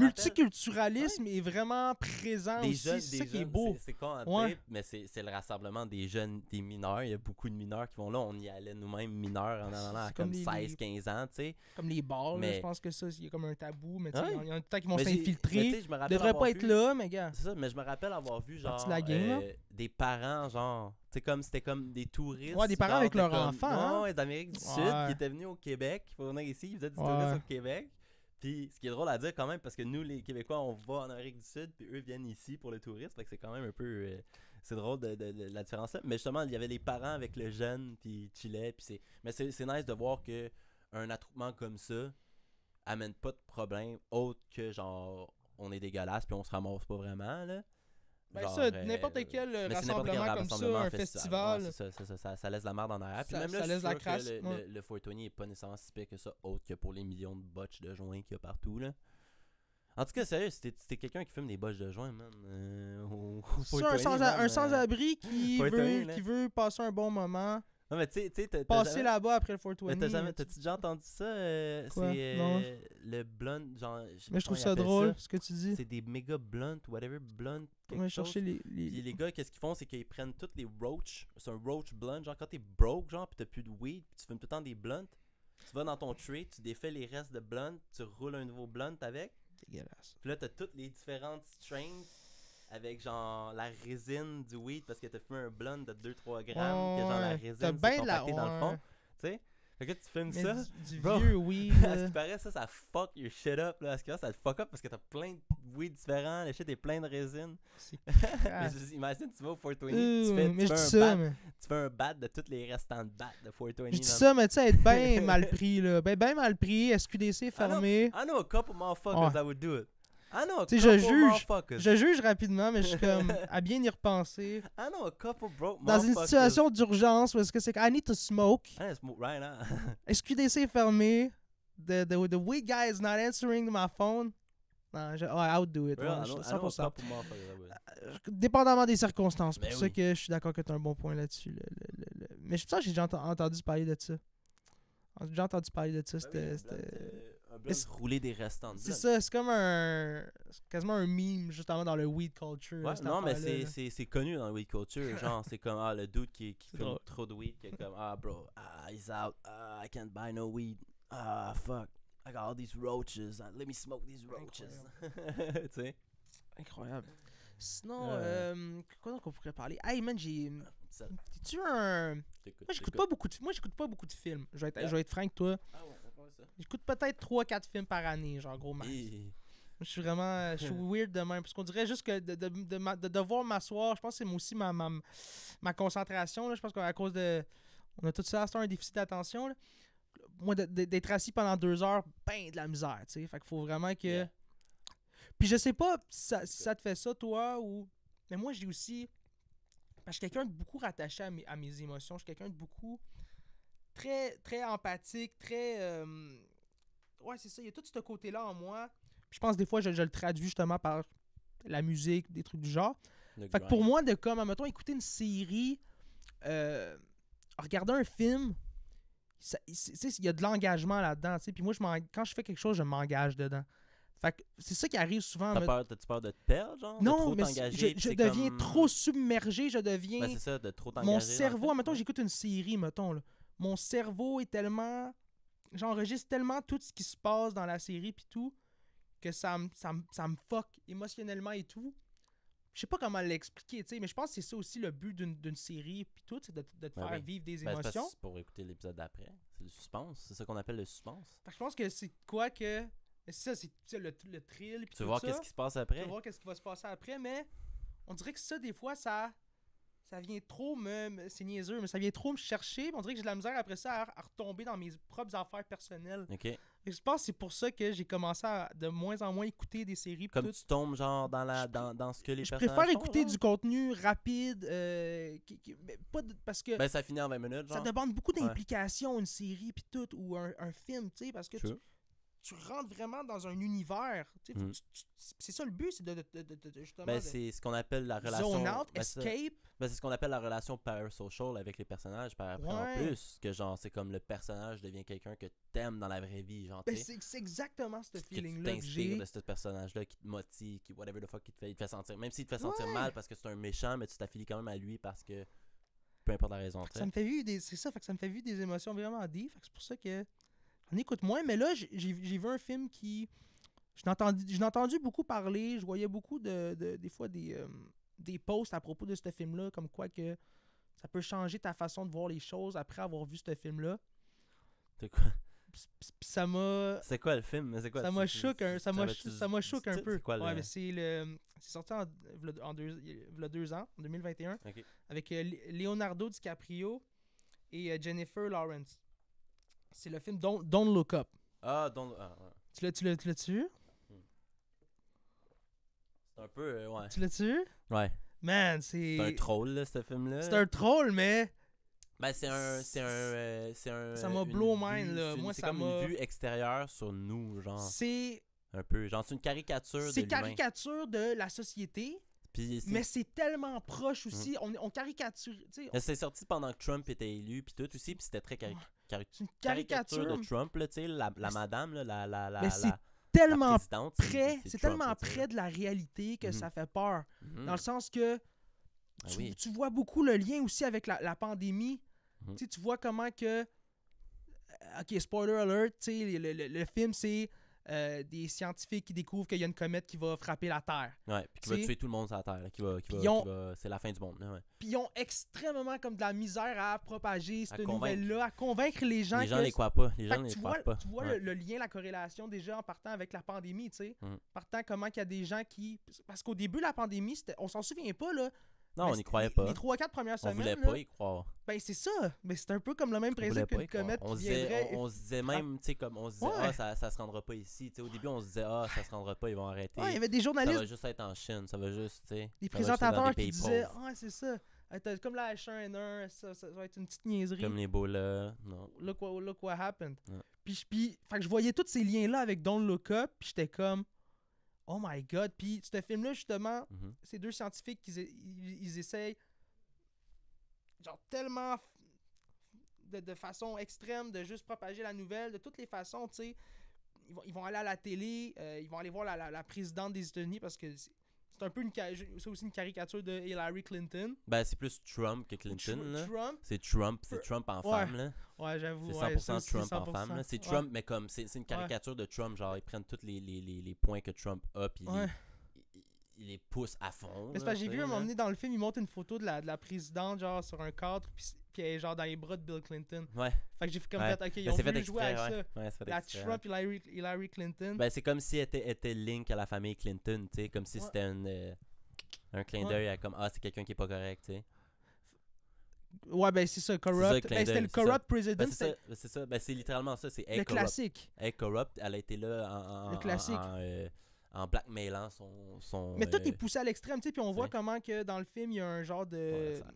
Multiculturalisme est vraiment présent des aussi. jeunes, C'est ça des qui est jeunes, beau. c'est con à Ouais. dire, mais c'est le rassemblement des jeunes, des mineurs. Il y a beaucoup de mineurs qui vont là. On y allait nous-mêmes mineurs en allant à C'est comme comme les- 16-15 ans, tu sais. Comme les bars, là, Mais- je pense que ça, il y a comme un tabou. Mais tu sais, Ouais. il y en a peut-être qui vont Mais j'ai- mais tu s'infiltrer. sais, je me Ils rappelle devraient avoir pas être vu- là, mais gars. C'est ça, mais je me rappelle avoir vu genre Partie de la game, là. des parents genre, tu sais c'était comme des touristes. Ouais, des parents genre, avec de leurs comme- enfants, hein. Ouais, d'Amérique du Sud Ouais. qui étaient venus au Québec, pour venir ici, ils faisaient du Ouais. tourisme au Québec. Puis ce qui est drôle à dire quand même parce que nous les Québécois on va en Amérique du Sud puis eux viennent ici pour le tourisme, fait que c'est quand même un peu c'est drôle de la différence là. Mais justement, il y avait les parents avec le jeune puis ils chillaient puis c'est nice de voir que un attroupement comme ça amène pas de problème autre que genre on est dégueulasse puis on se ramasse pas vraiment là. Ben Genre, ça, n'importe quel mais c'est n'importe quel rassemblement comme ça, rassemblement, un festival. Ouais, c'est ça, ça laisse la merde en arrière. Puis Ça- même ça là, je laisse suis la sûr crasse, que ouais. le 420 est pas nécessairement si pire que ça, autre que pour les millions de botches de joints qu'il y a partout. Là. En tout cas, sérieux, si t'es quelqu'un qui fume des botches de joints, man, au C'est 420, un man, sans-abri qui 420, là. qui veut passer un bon moment. Non, mais tu sais, t'as Passer jamais- là-bas après le mais 420. t'as-tu déjà entendu ça? Quoi? C'est Non. le blunt, genre. sais Mais pas je trouve comment ils ça appellent drôle, ce que tu dis. C'est des méga blunt, whatever, blunt, On quelque va chose. chercher Puis les gars, qu'est-ce qu'ils font, c'est qu'ils prennent toutes les roach. C'est un roach blunt. Genre, quand t'es broke, genre, pis t'as plus de weed, pis tu fumes tout le temps des blunts, tu vas dans ton tray, tu défais les restes de blunt, tu roules un nouveau blunt avec. Dégueulasse. Puis là, t'as toutes les différentes strains avec, genre, la résine du weed parce que t'as fumé un blunt de 2-3 grammes, que genre la Ouais. résine T'as s'est bien de la- compactée dans le fond. ouais. Tu sais? Fait que tu fumes Mais ça. du bro. vieux weed. À ce qui paraît, ça fuck your shit up. Là. À ce qui paraît, ça te fuck up parce que t'as plein de weed différents, le shit est plein de résine. C'est Mais imagine, tu vas au 420, mais je dis tu ça, mais. fais un bat de tous les restants de bat de 420. Je dis dans- ça, mais tu sais, être bien mal pris, là. Ben mal pris, SQDC fermé. I know a couple motherfuckers Ouais. that would do it. I know a Tu sais, couple je juge. motherfuckers. Je juge rapidement, mais je suis comme à bien y repenser. I know a couple broke Dans une motherfuckers. situation d'urgence où est-ce que c'est que I need to smoke. I smoke right now. SQDC est fermé. The weed guy is not answering my phone. Non, I would do it. Real, Ouais, I know a 100%. couple motherfuckers that would. Dépendamment des circonstances. C'est Ben pour ça oui. que je suis d'accord que tu as un bon point là-dessus. Mais je pense que j'ai déjà entendu parler de ça. J'ai déjà entendu parler de ça. Ben C'était. un blunt rouler des restants de C'est blunt. ça, c'est comme c'est quasiment un meme justement dans le weed culture. Ouais, cette non, mais affaire-là, là. c'est connu dans le weed culture. Genre, c'est comme, le dude qui C'est fume drôle. trop de weed, qui est comme, bro, he's out, I can't buy no weed, fuck, I got all these roaches, let me smoke these roaches. Tu sais? Incroyable. Sinon, quoi donc on pourrait parler? Hey man, Ça, t'es-tu un. t'écoutes, Moi j'écoute pas beaucoup de films. Je vais être, Yeah. je vais être franc avec toi. Ah ouais, c'est pas ça. J'écoute peut-être 3-4 films par année, genre gros max. Je suis vraiment. Je suis weird de même. Parce qu'on dirait juste que de devoir m'asseoir, je pense que c'est aussi ma concentration. Là. Je pense qu'à cause de. On a tout ça, c'est un déficit d'attention. Là. Moi, d'être assis pendant 2 heures, ben de la misère, tu sais. Fait qu'il faut vraiment que. Yeah. Puis je sais pas si ça te fait ça, toi, ou. Mais moi, j'ai aussi. Parce que je suis quelqu'un de beaucoup rattaché à mes émotions. Je suis quelqu'un de beaucoup. Très, très empathique, très. Ouais, c'est ça. Il y a tout ce côté-là en moi. Puis je pense des fois, je le traduis justement par la musique, des trucs du genre. Fait que pour moi, de comme, admettons, écouter une série, regarder un film, il y a de l'engagement là-dedans. Puis moi, quand je fais quelque chose, je m'engage dedans. Fait que c'est ça qui arrive souvent. T'as-tu peur de te perdre, genre? De Non, trop mais t'engager, je puis deviens comme... trop submergé, je deviens... Ben, c'est ça, de trop t'engager. Mon cerveau, dans le fait, mettons, ouais. j'écoute une série, mettons, là. Mon cerveau est tellement... J'enregistre tellement tout ce qui se passe dans la série puis tout, que ça me fuck émotionnellement et tout. Je sais pas comment l'expliquer, tu sais, mais je pense que c'est ça aussi le but d'une série puis tout, c'est de te Ben faire oui. vivre des Ben, c'est parce émotions. que c'est pour écouter l'épisode d'après. C'est le suspense. C'est ça qu'on appelle le suspense. Fait que je pense que c'est quoi que... C'est ça, c'est le thrill puis Tu tout veux voir ça. qu'est-ce qui se passe Tu après? vas voir qu'est-ce qui va se passer après, mais on dirait que ça, des fois, ça vient trop c'est niaiseux, mais ça vient trop me chercher. On dirait que j'ai de la misère après ça à retomber dans mes propres affaires personnelles. Ok. Et je pense que c'est pour ça que j'ai commencé à de moins en moins écouter des séries. Comme tout. tu tombes, genre, dans ce que les Je personnages préfère font, écouter genre? du contenu rapide, mais parce que Ben, ça finit en 20 minutes, ça genre. demande beaucoup Ouais. d'implication, une série, puis tout, ou un film, tu sais, parce que True. tu rentres vraiment dans un univers. Tu sais, faut Mm. que c'est ça le but, c'est de justement Ben, de c'est ce qu'on appelle la relation... zone out, ben, c'est ça. escape. Ben, c'est ce qu'on appelle la relation parasocial avec les personnages par après en Ouais. plus. Que genre, c'est comme le personnage devient quelqu'un que t'aimes dans la vraie vie, genre, Ben, tu sais. c'est exactement ce Que tu feeling-là que t'inspires j'ai. de ce personnage-là qui te motive, qui whatever the fuck, il te fait sentir. Même s'il te fait sentir Ouais. mal parce que c'est un méchant, mais tu t'affilis quand même à lui parce que peu importe la raison, tu Ça sais. me fait vivre c'est ça, fait que ça me fait vivre des émotions vraiment deep. Fait que c'est pour ça que j'en écoute moins. Mais là, j'ai vu un film qui... Je l'ai entendu beaucoup parler. Je voyais beaucoup des fois des posts à propos de ce film-là, comme quoi que ça peut changer ta façon de voir les choses après avoir vu ce film-là. C'est quoi? Puis ça m'a... C'est quoi le film? C'est quoi? Ça m'a choqué un peu. C'est quoi le... Ouais, mais c'est sorti v'là 2 ans, en 2021, Ok. avec Leonardo DiCaprio et Jennifer Lawrence. C'est le film Don't Look Up. Ah, donc... Ah, ouais. Tu l'as-tu vu? C'est un peu... ouais. Tu l'as-tu vu? Ouais. Man, C'est un troll, là, ce film-là. C'est un troll, mais... Ben, c'est un... Ça m'a une blow vue- mind, là. c'est une- Moi, c'est ça comme m'a... une vue extérieure sur nous, genre. C'est Un peu. Genre, c'est une caricature de l'humain. caricature de la société, Puis c'est- mais c'est tellement proche aussi. On caricature... Tu sais, Mais c'est sorti pendant que Trump était élu, puis tout aussi, puis c'était très c'est une caricature caricature, de Trump, là, tu sais, la madame, là, mais c'est la tellement présidente, près, c'est Trump, tellement là, tu sais. près de la réalité que Mhm. ça fait peur. Mhm. Dans le sens que Ah tu, oui. tu vois beaucoup le lien aussi avec la pandémie. Mhm. Tu sais, tu vois comment que... Ok, spoiler alert, tu sais, le film, c'est des scientifiques qui découvrent qu'il y a une comète qui va frapper la Terre. Ouais, puis qui va tu sais, tuer tout le monde sur la Terre, là, Ils ont- c'est la fin du monde, là, ouais. Puis ils ont extrêmement comme de la misère à propager cette convaincre. nouvelle-là, à convaincre les gens Les gens que... les croient pas, les Fait gens que les tu croient vois, pas. tu vois Ouais. le lien, la corrélation déjà en partant avec la pandémie, tu sais. Mhm. Partant comment qu'il y a des gens qui... Parce qu'au début, la pandémie, on s'en souvient pas, là. Non, mais on n'y c'était croyait les- pas. Les 3-4 premières On semaines, voulait là, pas y croire. ben c'est ça. Mais c'est un peu comme le même On voulait principe pas qu'une y croire. comète On qui se disait, viendrait... on se disait même, tu sais, comme on se disait, Ouais. ah, ça se rendra pas ici. Tu sais, au début, on se disait, ah, ça se rendra pas, ils vont arrêter. Ouais, il y avait des Ça journalistes, va juste être en Chine, ça va juste, tu sais. des ça va juste être dans présentateurs des qui pays disaient pauvres. ah c'est ça. T'as comme la H1N1, ça va être une petite niaiserie. Comme les beaux là, non. Look what happened. Ouais. Puis fait que je voyais tous ces liens-là avec Don't Look Up, puis j'étais comme oh my god. Puis ce film-là, justement, Mhm. ces deux scientifiques, ils essayent genre tellement de façon extrême de juste propager la nouvelle, de toutes les façons, tu sais. Ils vont aller à la télé, ils vont aller voir la présidente des États-Unis parce que c'est un peu c'est aussi une caricature de Hillary Clinton. Ben, c'est plus Trump que Clinton, là. Trump. C'est Trump en Ouais. femme, là. Ouais, j'avoue. C'est ouais, 100% ça aussi, Trump 100%. en femme, là. C'est Ouais. Trump, mais comme, c'est une caricature de Trump, genre, ils prennent tous les points que Trump a, puis Ouais. ils les poussent à fond. Mais c'est là, parce que j'ai tu vu sais, un moment là. donné dans le film, il montre une photo de la présidente, genre sur un cadre, puis elle est genre dans les bras de Bill Clinton. Ouais. Fait que j'ai comme Ouais. fait, ok, ils Ben, ont c'est fait voulu jouer exprès, avec ça. ouais. Ouais, c'est fait La exprès, Trump, Hillary Clinton. Ben, c'est comme si elle était link à la famille Clinton, tu sais, comme si Ouais. c'était un clin Ouais. d'œil à comme, ah, c'est quelqu'un qui est pas correct, tu sais. Ouais, ben c'est ça, C'est ça, corrupt. le clin Ben, c'était d'œil, le c'est ça. corrupt president, Ben, c'est c'était ça, c'est ça. Ben, c'est littéralement ça, c'est le Hey Corrupt. classique. Hey Corrupt, elle a été là Le classique. en blackmailant son Mais tout est poussé à l'extrême, tu sais, puis on voit t'sais. comment que dans le film, il y a un genre de... Ouais, ça-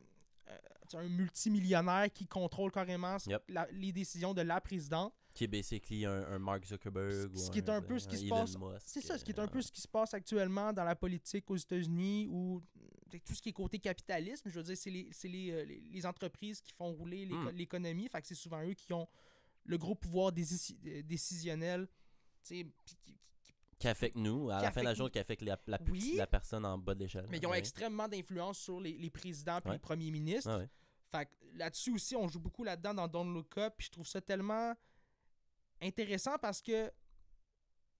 un multimillionnaire qui contrôle carrément Yep. les décisions de la présidente. qui est basically un Mark Zuckerberg Ce ou qui est un peu ce qui se Elon passe- Musk, C'est ça, ce qui est un peu ce qui se passe actuellement dans la politique aux États-Unis, où tout ce qui est côté capitalisme, je veux dire, c'est les entreprises qui font rouler l'économie, fait que c'est souvent eux qui ont le gros pouvoir décisionnel, tu sais, Qui affecte nous, à Qui la fin de la affecte journée, qui affecte Oui. la personne en bas de l'échelle. Mais ils ont Ouais. extrêmement d'influence sur les présidents et Ouais. les premiers ministres. Ouais, ouais. Fait que là-dessus aussi, on joue beaucoup là-dedans dans Don't Look Up. Puis je trouve ça tellement intéressant parce que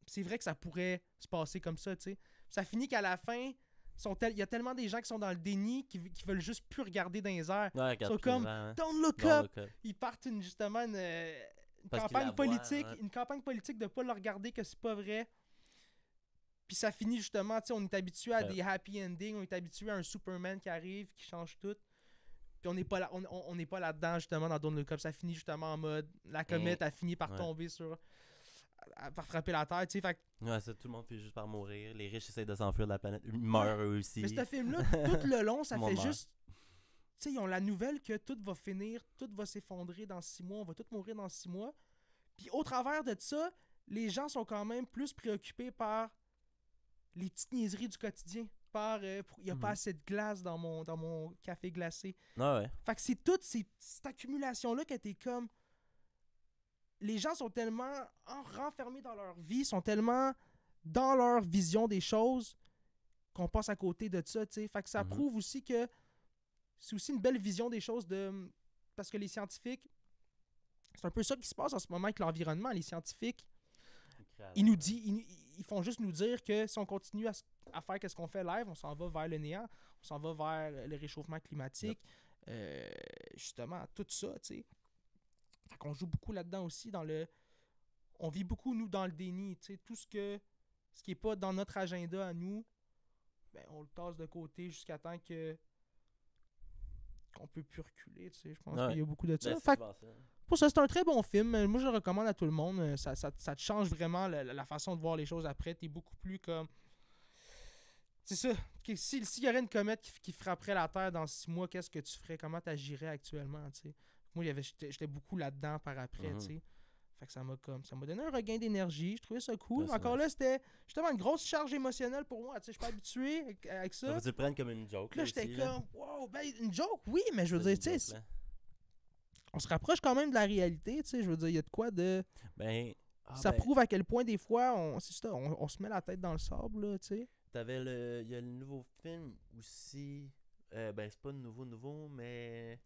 c'est vrai que ça pourrait se passer comme ça, tu sais. Ça finit qu'à la fin, il y a tellement des gens qui sont dans le déni qui veulent juste plus regarder dans les airs. Ouais, Ils sont regarde, comme hein. Don't Look Don't Up. look up. Ils partent justement une Parce qu'ils campagne la voient, politique, hein. une campagne politique de pas le regarder que c'est pas vrai. Puis ça finit justement, tu sais, on est habitué à Ouais. des happy endings, on est habitué à un Superman qui arrive, qui change tout. Puis on n'est pas là, on n'est pas là-dedans justement dans Don't Look Up. Ça finit justement en mode la comète a fini par Ouais. tomber par frapper la terre, tu sais. Fait que Ouais, ça, tout le monde finit juste par mourir. Les riches essayent de s'enfuir de la planète. Ils meurent eux aussi. mais ce film-là, tout le long, ça Tout le fait monde juste. Tu sais, ils ont la nouvelle que tout va finir, tout va s'effondrer dans 6 mois, on va tous mourir dans 6 mois. Puis au travers de ça, les gens sont quand même plus préoccupés par les petites niaiseries du quotidien. Il n'y a pas assez de glace dans mon café glacé. Ah ouais. Fait que c'est toute cette accumulation-là que t'es comme. Les gens sont tellement renfermés dans leur vie, sont tellement dans leur vision des choses qu'on passe à côté de ça, tu sais. Fait que ça Mhm. prouve aussi que c'est aussi une belle vision des choses parce que les scientifiques, c'est un peu ça qui se passe en ce moment avec l'environnement. Les scientifiques, ils font juste nous dire que si on continue à faire qu'est-ce qu'on fait live, on s'en va vers le néant, on s'en va vers le réchauffement climatique, justement, tout ça, tu sais. Fait qu'on joue beaucoup là-dedans aussi, on vit beaucoup, nous, dans le déni, tu sais. Tout ce qui est pas dans notre agenda à nous, ben, on le tasse de côté jusqu'à temps qu'on peut plus reculer, tu sais. Je pense qu'il y a beaucoup de ça. Ben, Fait que, ça. pour ça, c'est un très bon film. Moi, je le recommande à tout le monde. Ça te change vraiment la façon de voir les choses après. T'es beaucoup plus comme... C'est ça. S'il y aurait une comète qui frapperait la Terre dans 6 mois, qu'est-ce que tu ferais? Comment t'agirais actuellement, tu sais? Moi, j'étais beaucoup là-dedans par après, tu sais. Fait que ça m'a donné un regain d'énergie. Je trouvais ça cool. Ouais, Encore nice. là, c'était justement une grosse charge émotionnelle pour moi. Tu sais, je suis pas habitué avec ça. Faut que tu le prennes comme une joke. Là, j'étais comme, wow, ben, une joke, oui, mais je veux dire, tu sais, sais. on se rapproche quand même de la réalité, tu sais. Je veux dire, il y a de quoi de. Ben. Ça prouve à quel point, des fois, on se met la tête dans le sable, là, tu sais. Il y a le nouveau film aussi. Ben, c'est pas nouveau, mais.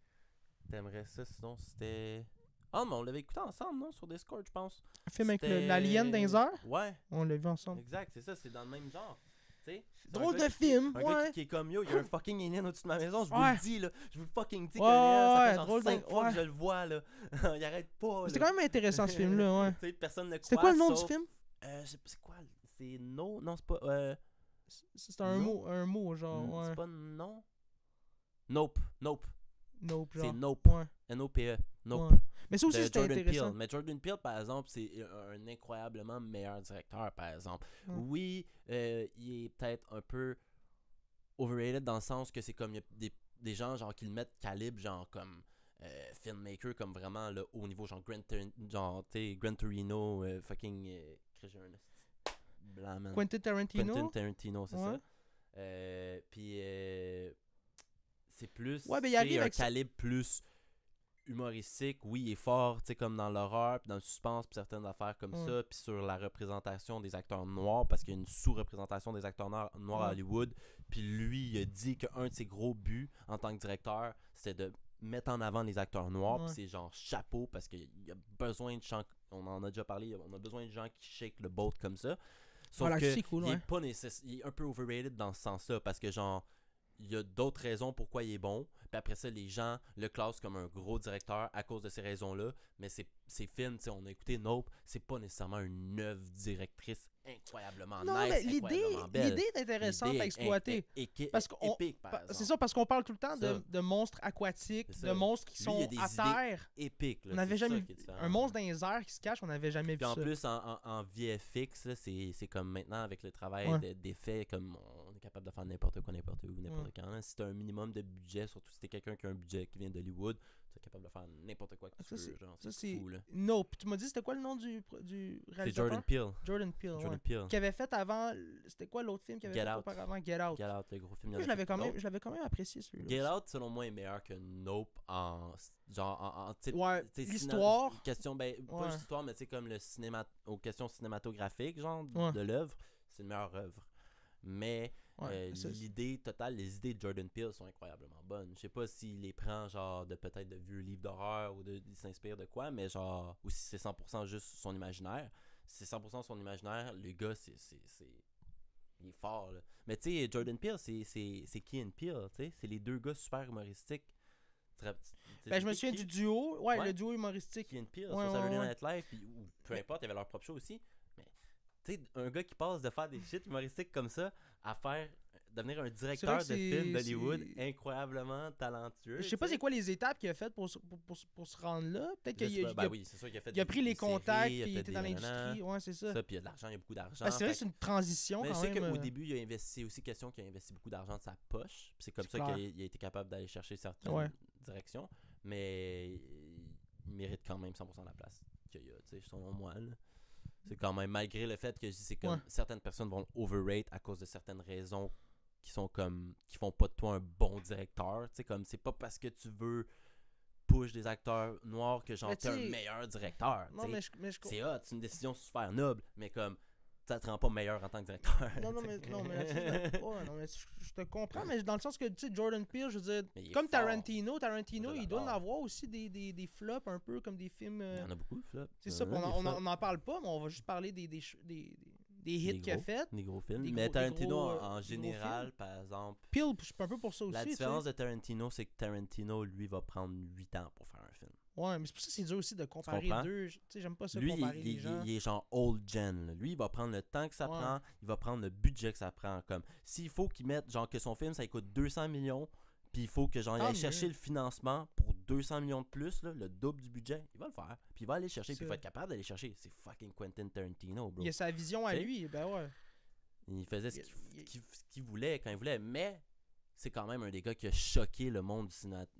T'aimerais ça, sinon c'était. Ah, mais on l'avait écouté ensemble, non? Sur Discord, je pense. Un film avec C'était- l'alien dans les airs, Ouais, on l'a vu ensemble. exact, c'est ça, c'est dans le même genre. Tu sais? C'est Drôle un gars de qui- film, Un gars ouais. qui est comme yo, il y a un fucking alien au-dessus de ma maison, je vous Ouais. le dis, là. Je vous fucking dis Ouais, qu'il y a un alien, ça ouais, fait genre drôle 5 fois ouais. que je le vois, là. Il arrête pas, C'était là. quand même intéressant, ce film-là, ouais. Tu sais, personne ne croit. C'était quoi le nom sauf- du film? Je sais pas, c'est quoi? C'est No? Non, c'est pas. C'est un Non. mot, genre, ouais. C'est pas Non? Nope. Nope, genre. C'est Nope. Ouais. N-O-P-E. Nope. Ouais. Mais ça aussi, De c'était Jordan intéressant. Peele. Mais Jordan Peele, par exemple, c'est un incroyablement meilleur directeur, par exemple. Ouais. Oui, il est peut-être un peu overrated dans le sens que c'est comme il y a des gens genre qui le mettent calibre, genre comme filmmaker, comme vraiment là, haut niveau, genre Gran Torino, fucking. J'ai un blanc, man. Quentin Tarantino. Quentin Tarantino, c'est Ouais. ça. Puis c'est plus Ouais, ben, il tu sais, arrive un avec ça. calibre plus humoristique. Oui, il est fort, tu sais, comme dans l'horreur, puis dans le suspense, puis certaines affaires comme Ouais. ça, puis sur la représentation des acteurs noirs, parce qu'il y a une sous-représentation des acteurs noirs à Ouais. Hollywood. Puis lui, il a dit qu'un de ses gros buts en tant que directeur, c'est de mettre en avant les acteurs noirs, Ouais. puis c'est genre chapeau, parce qu'il y a besoin de gens, on en a déjà parlé, on a besoin de gens qui shake le boat comme ça. Sauf Voilà, que c'est cool, il ouais. est pas il est un peu overrated dans ce sens-là, parce que genre il y a d'autres raisons pourquoi il est bon, puis après ça les gens le classent comme un gros directeur à cause de ces raisons-là, mais ces films, tu sais, on a écouté Nope, c'est pas nécessairement une œuvre directrice incroyablement Non, nice, mais incroyablement belle. l'idée est intéressante L'idée à est exploiter. Parce qu'on- épique, par exemple. C'est ça, parce qu'on parle tout le temps Ça. de monstres aquatiques, C'est ça. de monstres qui Lui, il y a sont des à idées terre. Épique, là, On n'avait c'est ça jamais qui est vu différent. un monstre dans les airs qui se cache, on n'avait jamais Puis vu en ça. plus, en VFX, là, c'est comme maintenant avec le travail Ouais. d'effets, comme on est capable de faire n'importe quoi, n'importe où, n'importe quand. Là. Si t'as un minimum de budget, surtout si t'es quelqu'un qui a un budget qui vient d'Hollywood, tu es capable de faire n'importe quoi que tu Ça, veux, genre, ça, c'est fou, là. Nope. Tu m'as dit, c'était quoi le nom du C'est réalisateur? Jordan Peele. Jordan Peele, Jordan ouais. Peele. Qui avait fait avant... C'était quoi l'autre film qu'il avait Get fait Out. auparavant? Get Out. Get Out, le gros film. Moi, je l'avais quand même apprécié, celui-là. Get aussi. Out, selon moi, est meilleur que Nope en... Genre, en type... Ouais, tu sais, l'histoire... Question, ben, pas Ouais. juste l'histoire, mais tu sais, comme le cinéma... aux questions cinématographiques, genre, Ouais. de l'œuvre, c'est une meilleure œuvre. Mais Ouais, l'idée totale, les idées de Jordan Peele sont incroyablement bonnes. Je sais pas s'il les prend, genre, de peut-être de vieux livres d'horreur ou il s'inspire de quoi, mais genre, ou si c'est 100% juste son imaginaire. Si c'est 100% son imaginaire, le gars, il est fort, là. Mais tu sais, Jordan Peele, c'est Key and Peele, tu sais. C'est les deux gars super humoristiques. Ben, je me souviens du duo. Ouais, Ouais. le duo humoristique. Key and Peele Ouais, sur Saturday ouais, Night Live, puis, ou peu importe, il y avait leur propre show aussi. Mais tu sais, un gars qui passe de faire des shit humoristiques comme ça à devenir un directeur de C'est vrai que film d'Hollywood c'est- incroyablement talentueux. Je sais pas tu sais. c'est quoi les étapes qu'il a faites pour se rendre là. Peut-être Je qu'il sais a, pas, il ben a- oui, c'est sûr qu'il a fait il a des- pris les des séries, contacts il a puis il fait était des dans nanana. l'industrie. Ouais, c'est ça. Ça, puis il y a de l'argent, il y a beaucoup d'argent. Ben, c'est vrai Fait que c'est une transition mais je quand sais même. qu'au début, il a investi, c'est aussi question qu'il a investi beaucoup d'argent de sa poche. Puis c'est comme C'est ça clair. qu'il a été capable d'aller chercher certaines Ouais. directions. Mais il mérite quand même 100% de la place qu'il y a, tu sais, selon moi. Là. C'est quand même, malgré le fait que je dis, c'est comme Ouais. certaines personnes vont overrate à cause de certaines raisons qui sont comme, qui font pas de toi un bon directeur. Tu sais, comme, c'est pas parce que tu veux push des acteurs noirs que genre Mais t'es un tu sais- meilleur directeur. Non, tu sais. mais je C'est hot, c'est une décision super noble, mais comme, ça te rend pas meilleur en tant que directeur. Non, mais là-dessus, ouais, non, mais je te comprends, mais dans le sens que, tu sais, Jordan Peele, je veux dire, Mais il est comme fort. Tarantino, Je il doit en l'adore. avoir aussi des flops un peu, comme des films... Il y en a beaucoup, flop. c'est ça, on en parle pas, mais on va juste parler des hits qu'il a fait. Des gros films. Des Mais gros- Tarantino, des gros, en des gros général, films. par exemple, Peele, je suis un peu pour ça aussi, la tu sais. différence de Tarantino, c'est que Tarantino, lui, va prendre 8 ans pour faire un film. Ouais, mais c'est pour ça que c'est dur aussi de comparer comprends? deux. Tu sais, j'aime pas ça Lui, comparer les gens. il est genre old gen. Là. Lui, il va prendre le temps que ça Ouais. prend, il va prendre le budget que ça prend. Comme s'il faut qu'il mette, genre que son film, ça coûte 200 millions, puis il faut que genre il Tant aille mieux. chercher le financement pour 200 millions de plus, là, le double du budget, il va le faire. Puis il va aller chercher, puis il va Ça. être capable d'aller chercher. C'est fucking Quentin Tarantino, bro. Il a sa vision à Tu sais? lui, ben ouais. Il faisait ce Il- qu'il voulait quand il voulait, mais c'est quand même un des gars qui a choqué le monde du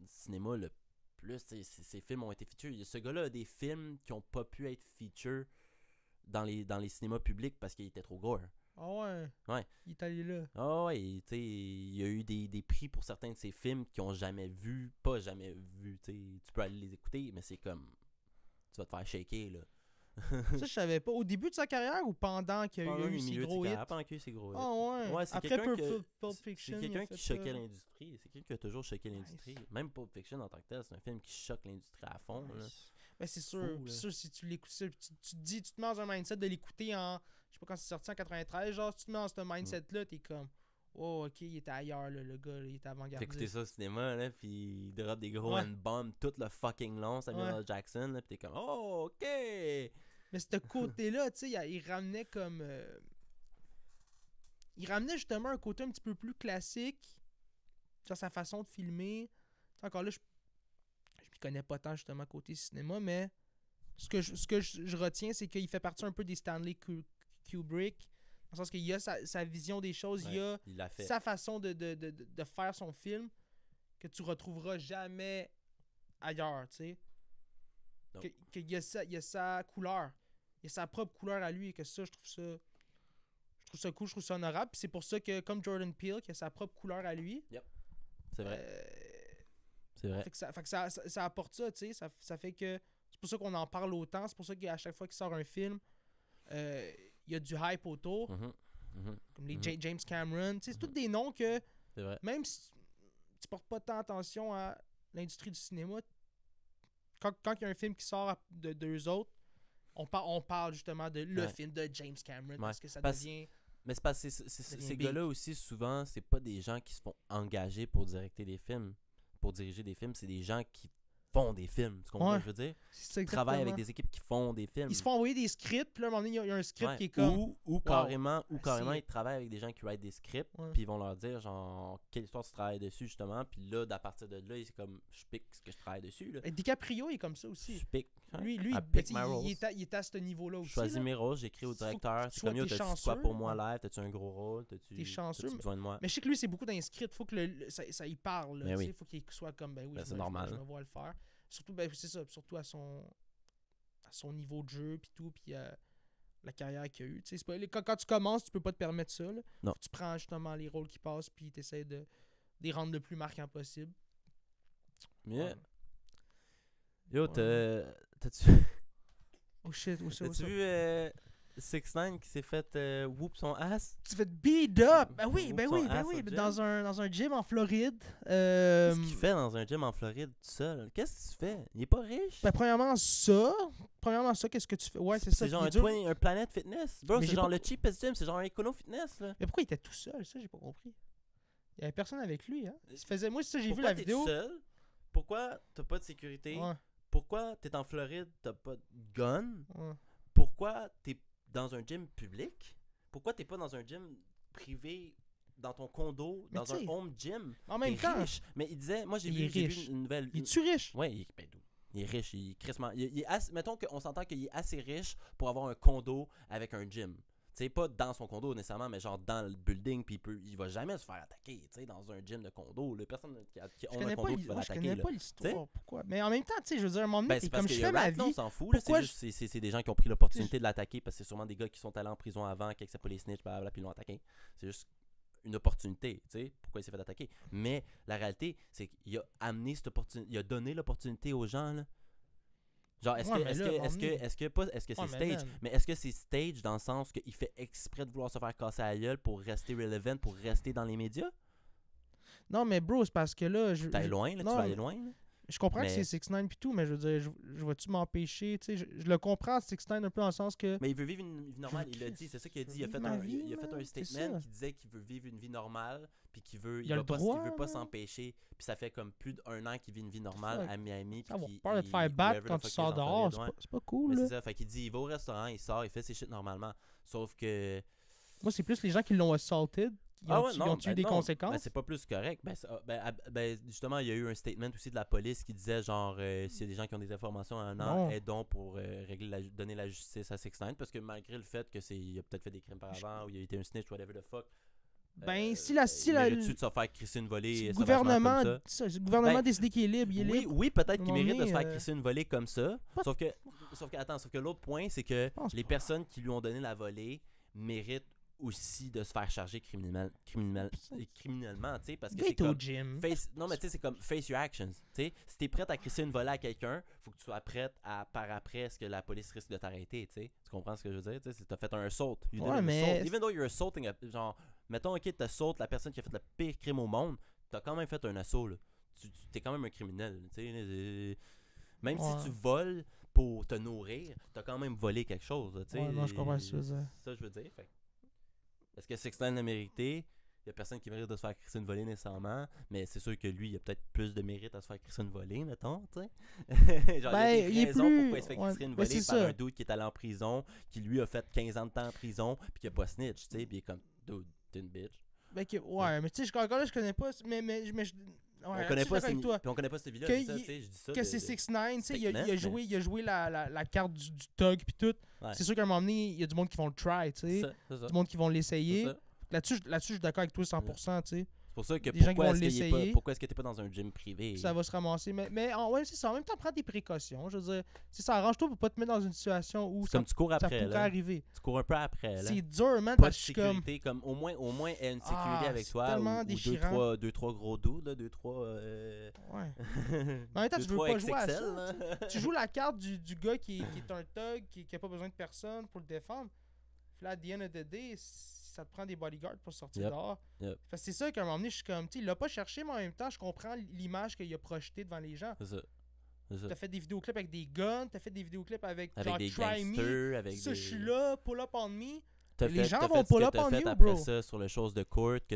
cinéma le plus. Ses films ont été feature. Ce gars-là a des films qui ont pas pu être feature dans les cinémas publics parce qu'il était trop gore. Ah ouais. Ouais. Il est allé là. Ah ouais, tu sais, il y a eu des prix pour certains de ses films qui ont jamais vu, pas jamais vu, tu sais. Tu peux aller les écouter, mais c'est comme, tu vas te faire shaker, là. Ça, je savais pas. Au début de sa carrière ou pendant qu'il y a Pendant eu les ses milieux de gros ses hits? carrières, pendant qu'il y a eu ses gros hits. Ah ouais. Ouais, c'est Après quelqu'un Pulp c'est Fiction. quelqu'un il a qui fait choquait ça. l'industrie. C'est quelqu'un qui a toujours choqué l'industrie. Nice. Même Pulp Fiction en tant que tel, c'est un film qui choque l'industrie à fond. Là. Nice. Ben c'est sûr. Fou, C'est là. sûr, si tu l'écoutes, tu te mets dans un mindset de l'écouter en. Je sais pas quand c'est sorti en 93, genre, si tu te mets dans ce mindset-là, t'es comme. Oh, ok, il était ailleurs, là, le gars, là, il était T'as écouté avant-gardiste. ça au cinéma, là, pis il drop des gros Ouais. N-bombs tout le fucking long, Samuel Ouais. L. Jackson, là, pis t'es comme, oh, ok! Mais ce côté-là, tu sais, il ramenait comme. Il ramenait justement un côté un petit peu plus classique sur sa façon de filmer. Tu sais, encore là, je m'y connais pas tant justement côté cinéma, mais ce que je retiens, c'est qu'il fait partie un peu des Stanley Kubrick. Dans le sens qu'il y a sa vision des choses, il y a Il l'a fait. sa façon de faire son film que tu retrouveras jamais ailleurs, tu sais. Non. Il y a sa couleur. Il y a sa propre couleur à lui et que ça, je trouve ça cool, je trouve ça honorable. Puis c'est pour ça que, comme Jordan Peele, qui a sa propre couleur à lui, C'est vrai. C'est vrai. fait que ça apporte ça, tu sais. Ça fait que. C'est pour ça qu'on en parle autant. C'est pour ça qu'à chaque fois qu'il sort un film, il y a du hype autour. Mhm. Mhm. Comme les Mhm. James Cameron. Tu sais, c'est tous des noms que, C'est vrai. même si tu portes pas tant attention à l'industrie du cinéma, quand il y a un film qui sort de deux autres, on parle justement de le Ouais. film de James Cameron parce que ça Parce- devient. Mais c'est parce que devient ces big. gars-là aussi, souvent, c'est pas des gens qui se font engager pour directer des films, pour diriger des films, c'est des gens qui font des films. Tu comprends Ouais. ce que je veux dire? C'est ça Ils travaillent avec exactement. des équipes qui font des films. Ils se font envoyer des scripts, puis là, à un moment donné, il y a un script Ouais. qui est comme. Ou carrément, Ah, ils travaillent avec des gens qui write des scripts, Ouais. puis ils vont leur dire, genre, quelle histoire tu travailles dessus, justement, puis là, à partir de là, c'est comme, je pique ce que je travaille dessus, là. Et DiCaprio il est comme ça aussi. Je pique. hein. Lui, I ben, pick t'sais, my roles. il est à ce niveau-là Je aussi. choisis là. mes rôles, j'écris au Faut que directeur, tu c'est sois- comme, yo, t'es t'as-tu quoi chanceux, pour moi ouais. live, t'as-tu un gros rôle, t'as-tu chanceux, t'as-tu besoin de moi? Mais je sais que lui, c'est beaucoup d'inscrits. Faut que ça y parle. Là, Ben t'sais, oui. faut qu'il soit comme, ben oui, Ben, je c'est me- normal. je me vois le faire. Surtout, ben, c'est ça, surtout à son niveau de jeu, puis tout, puis la carrière qu'il a eue. C'est pas, quand tu commences, tu peux pas te permettre ça. Là. Non. Tu prends justement les rôles qui passent, puis tu essaies de les rendre le plus marquant possible. Yeah. Ouais. Yo, Ouais. t'as-tu Oh shit, où ça, où t'as-tu ça? vu 6ix9ine qui s'est fait whoop son ass? Tu te fais beat up! Ben oui, Whoop ben son oui, ben ass oui. au gym? Dans un gym en Floride. Qu'est-ce qu'il fait dans un gym en Floride tout seul? Qu'est-ce que tu fais? Il est pas riche? Ben, premièrement, ça, qu'est-ce que tu fais? Ouais, c'est ça. C'est genre il un, est dur. un Planet Fitness. Bro, Mais c'est j'ai genre pas- le cheapest gym. C'est genre un Econo Fitness, là. Mais pourquoi il était tout seul? Ça, j'ai pas compris. Il y avait personne avec lui, hein? Moi, c'est ça, j'ai vu Pourquoi la t'es vidéo. tout seul? Pourquoi t'as pas de sécurité? Ouais, Pourquoi t'es en Floride, t'as pas de gun? ouais. Pourquoi t'es dans un gym public? Pourquoi t'es pas dans un gym privé, dans ton condo, Mais dans un tu sais, home gym? En même T'es temps, riche. Mais il disait, moi j'ai il est vu riche. une nouvelle. il est-tu riche? Ouais, il est riche, il est crissement. Mettons qu'on s'entend qu'il est assez riche pour avoir un condo avec un gym. Tu sais, pas dans son condo nécessairement, mais genre dans le building, puis il va jamais se faire attaquer, tu sais, dans un gym de condo. Là, personne qui Je a un connais condo pas, qui va moi, je l'attaquer. connais là. pas l'histoire. Pourquoi? Mais en même temps, tu sais, je veux dire, à un moment donné, Ben, t'es c'est parce comme que je fais ma non, on vie. s'en fout. Là, Pourquoi c'est des gens qui ont pris l'opportunité de l'attaquer parce que c'est sûrement des gars qui sont allés en prison avant, qui acceptent pas les snitch, blablabla, puis ils l'ont attaqué. C'est juste une opportunité, tu sais, pourquoi il s'est fait attaquer. Mais la réalité, c'est qu'il a amené cette opportunité, il a donné l'opportunité aux gens, là. Genre, est-ce Ouais, que, mais est-ce là, que, à un est-ce que, moment donné- est-ce que, pas, est-ce que c'est Ouais, mais stage, man. mais est-ce que c'est stage dans le sens qu'il fait exprès de vouloir se faire casser la gueule pour rester relevant, pour rester dans les médias? Non, mais bro, c'est parce que là. T'es loin, là, non, tu vas aller mais- loin, là. Je comprends Mais- que c'est 6ix9ine pis tout, mais je veux dire, je vais-tu m'empêcher, tu sais, je le comprends 6ix9ine un peu dans le sens que. Mais il veut vivre une vie normale, il l'a Christ, dit, c'est ça qu'il a dit. je veux vivre ma vie, Il a fait un man, c'est statement ça. qui disait qu'il veut vivre une vie normale, puis qu'il veut, Il a le va pas, droit, il veut pas man. s'empêcher. Puis ça fait comme plus d'1 an qu'il vit une vie normale Fuck. à Miami. Ça va puis peur de te faire wherever battre the quand tu fuck il est sors en dehors, Floride, ouais. c'est pas cool, Mais là. c'est ça, fait qu'il dit, il va au restaurant, il sort, il fait ses shit normalement. Sauf que. Moi, c'est plus les gens qui l'ont assaulted. Ils ont eu des conséquences? Ben, c'est pas plus correct. Justement, il y a eu un statement aussi de la police qui disait genre s'il y a des gens qui ont des informations à un an, Non. aidons pour donner la justice à 6ix9ine parce que malgré le fait que il a peut-être fait des crimes par avant ou il a été un snitch, whatever the fuck. Ben, si il mérite-tu de se faire crisser une volée si le sauvagement comme ça? le gouvernement Ben, a décidé qu'il est libre, il est Oui, libre. oui, peut-être À un qu'il moment mérite de se donné, faire crisser une volée comme ça. pas- Sauf que l'autre point, c'est que pense les pas. personnes qui lui ont donné la volée méritent aussi de se faire charger criminellement, tu sais, parce que Le gars c'est est au comme gym. non mais tu sais c'est comme face your actions, tu sais, si t'es prête à crisser une volée à quelqu'un, faut que tu sois prête à par après ce que la police risque de t'arrêter, tu sais, tu comprends ce que je veux dire, tu sais, si t'as fait un assault, you did Ouais, an mais- assault, even though you're assaulting genre mettons ok t'assaultes la personne qui a fait le pire crime au monde, t'as quand même fait un assaut là, t'es quand même un criminel, tu sais, même Ouais. si tu voles pour te nourrir, t'as quand même volé quelque chose, tu sais. Ouais, non, je comprends ce que tu veux dire. Ça, je veux dire. Fait. Est-ce que 6ix9ine l'a mérité? Il n'y a personne qui mérite de se faire crisser une volée nécessairement, mais c'est sûr que lui, il a peut-être plus de mérite à se faire crisser une volée, mettons, tu sais. Genre, Ben, il y a il des est raisons plus- pourquoi il se fait ouais, crisser une mais volée c'est par ça. un dude qui est allé en prison, qui lui a fait 15 ans de temps en prison, puis qui a pas snitch, tu sais, puis il est comme, dude, t'es une bitch. Ben, ouais, mais tu sais, encore là, je connais pas. Mais On ouais, connaît je suis pas d'accord avec toi. puis on connaît pas cette vie-là, Que c'est ça, il- tu sais, je dis ça. Que c'est 6ix9ine, tu sais, il a statement, joué, il a joué la carte du thug pis tout. Ouais. C'est sûr qu'à un moment donné, il y a du monde qui vont le try, tu sais. C'est ça. Du monde qui vont l'essayer. C'est ça. Là-dessus, je suis d'accord avec toi 100%, tu sais. C'est pour ça que Des gens qui pourquoi vont est-ce qu'il est l'essayer. pas, pourquoi est-ce que t'es pas dans un gym privé? Ça va se ramasser. Mais ouais, c'est ça. En même temps, prends des précautions. Je veux dire, si ça arrange-toi pour pas te mettre dans une situation où C'est ça, comme tu cours ça après, pourrait là. arriver. Tu cours un peu après, là. C'est dur, man, Pas de parce que je suis comme. sécurité, comme au moins aie une sécurité Ah, avec c'est toi tellement ou déchirant. deux, trois gros dudes, là, 2-3 Ouais. Mais en même temps, tu veux pas jouer à ça. Tu joues la carte du gars qui est un thug, qui a pas besoin de personne pour le défendre. Puis là, at the end of the day, ça te prend des bodyguards pour sortir Yep. dehors. Yep. Parce que c'est ça qu'à un moment donné, je suis comme, tu sais, il l'a pas cherché, mais en même temps, je comprends l'image qu'il a projetée devant les gens. C'est ça. C'est ça. T'as fait des vidéoclips avec des guns, t'as fait des vidéoclips avec, Avec genre des Try Me. gangsters, avec Ça, des... je suis là, pull up on me. T'as Les gens t'as vont fait ce pull que up t'as on fait you, après bro. ça sur le chose de court que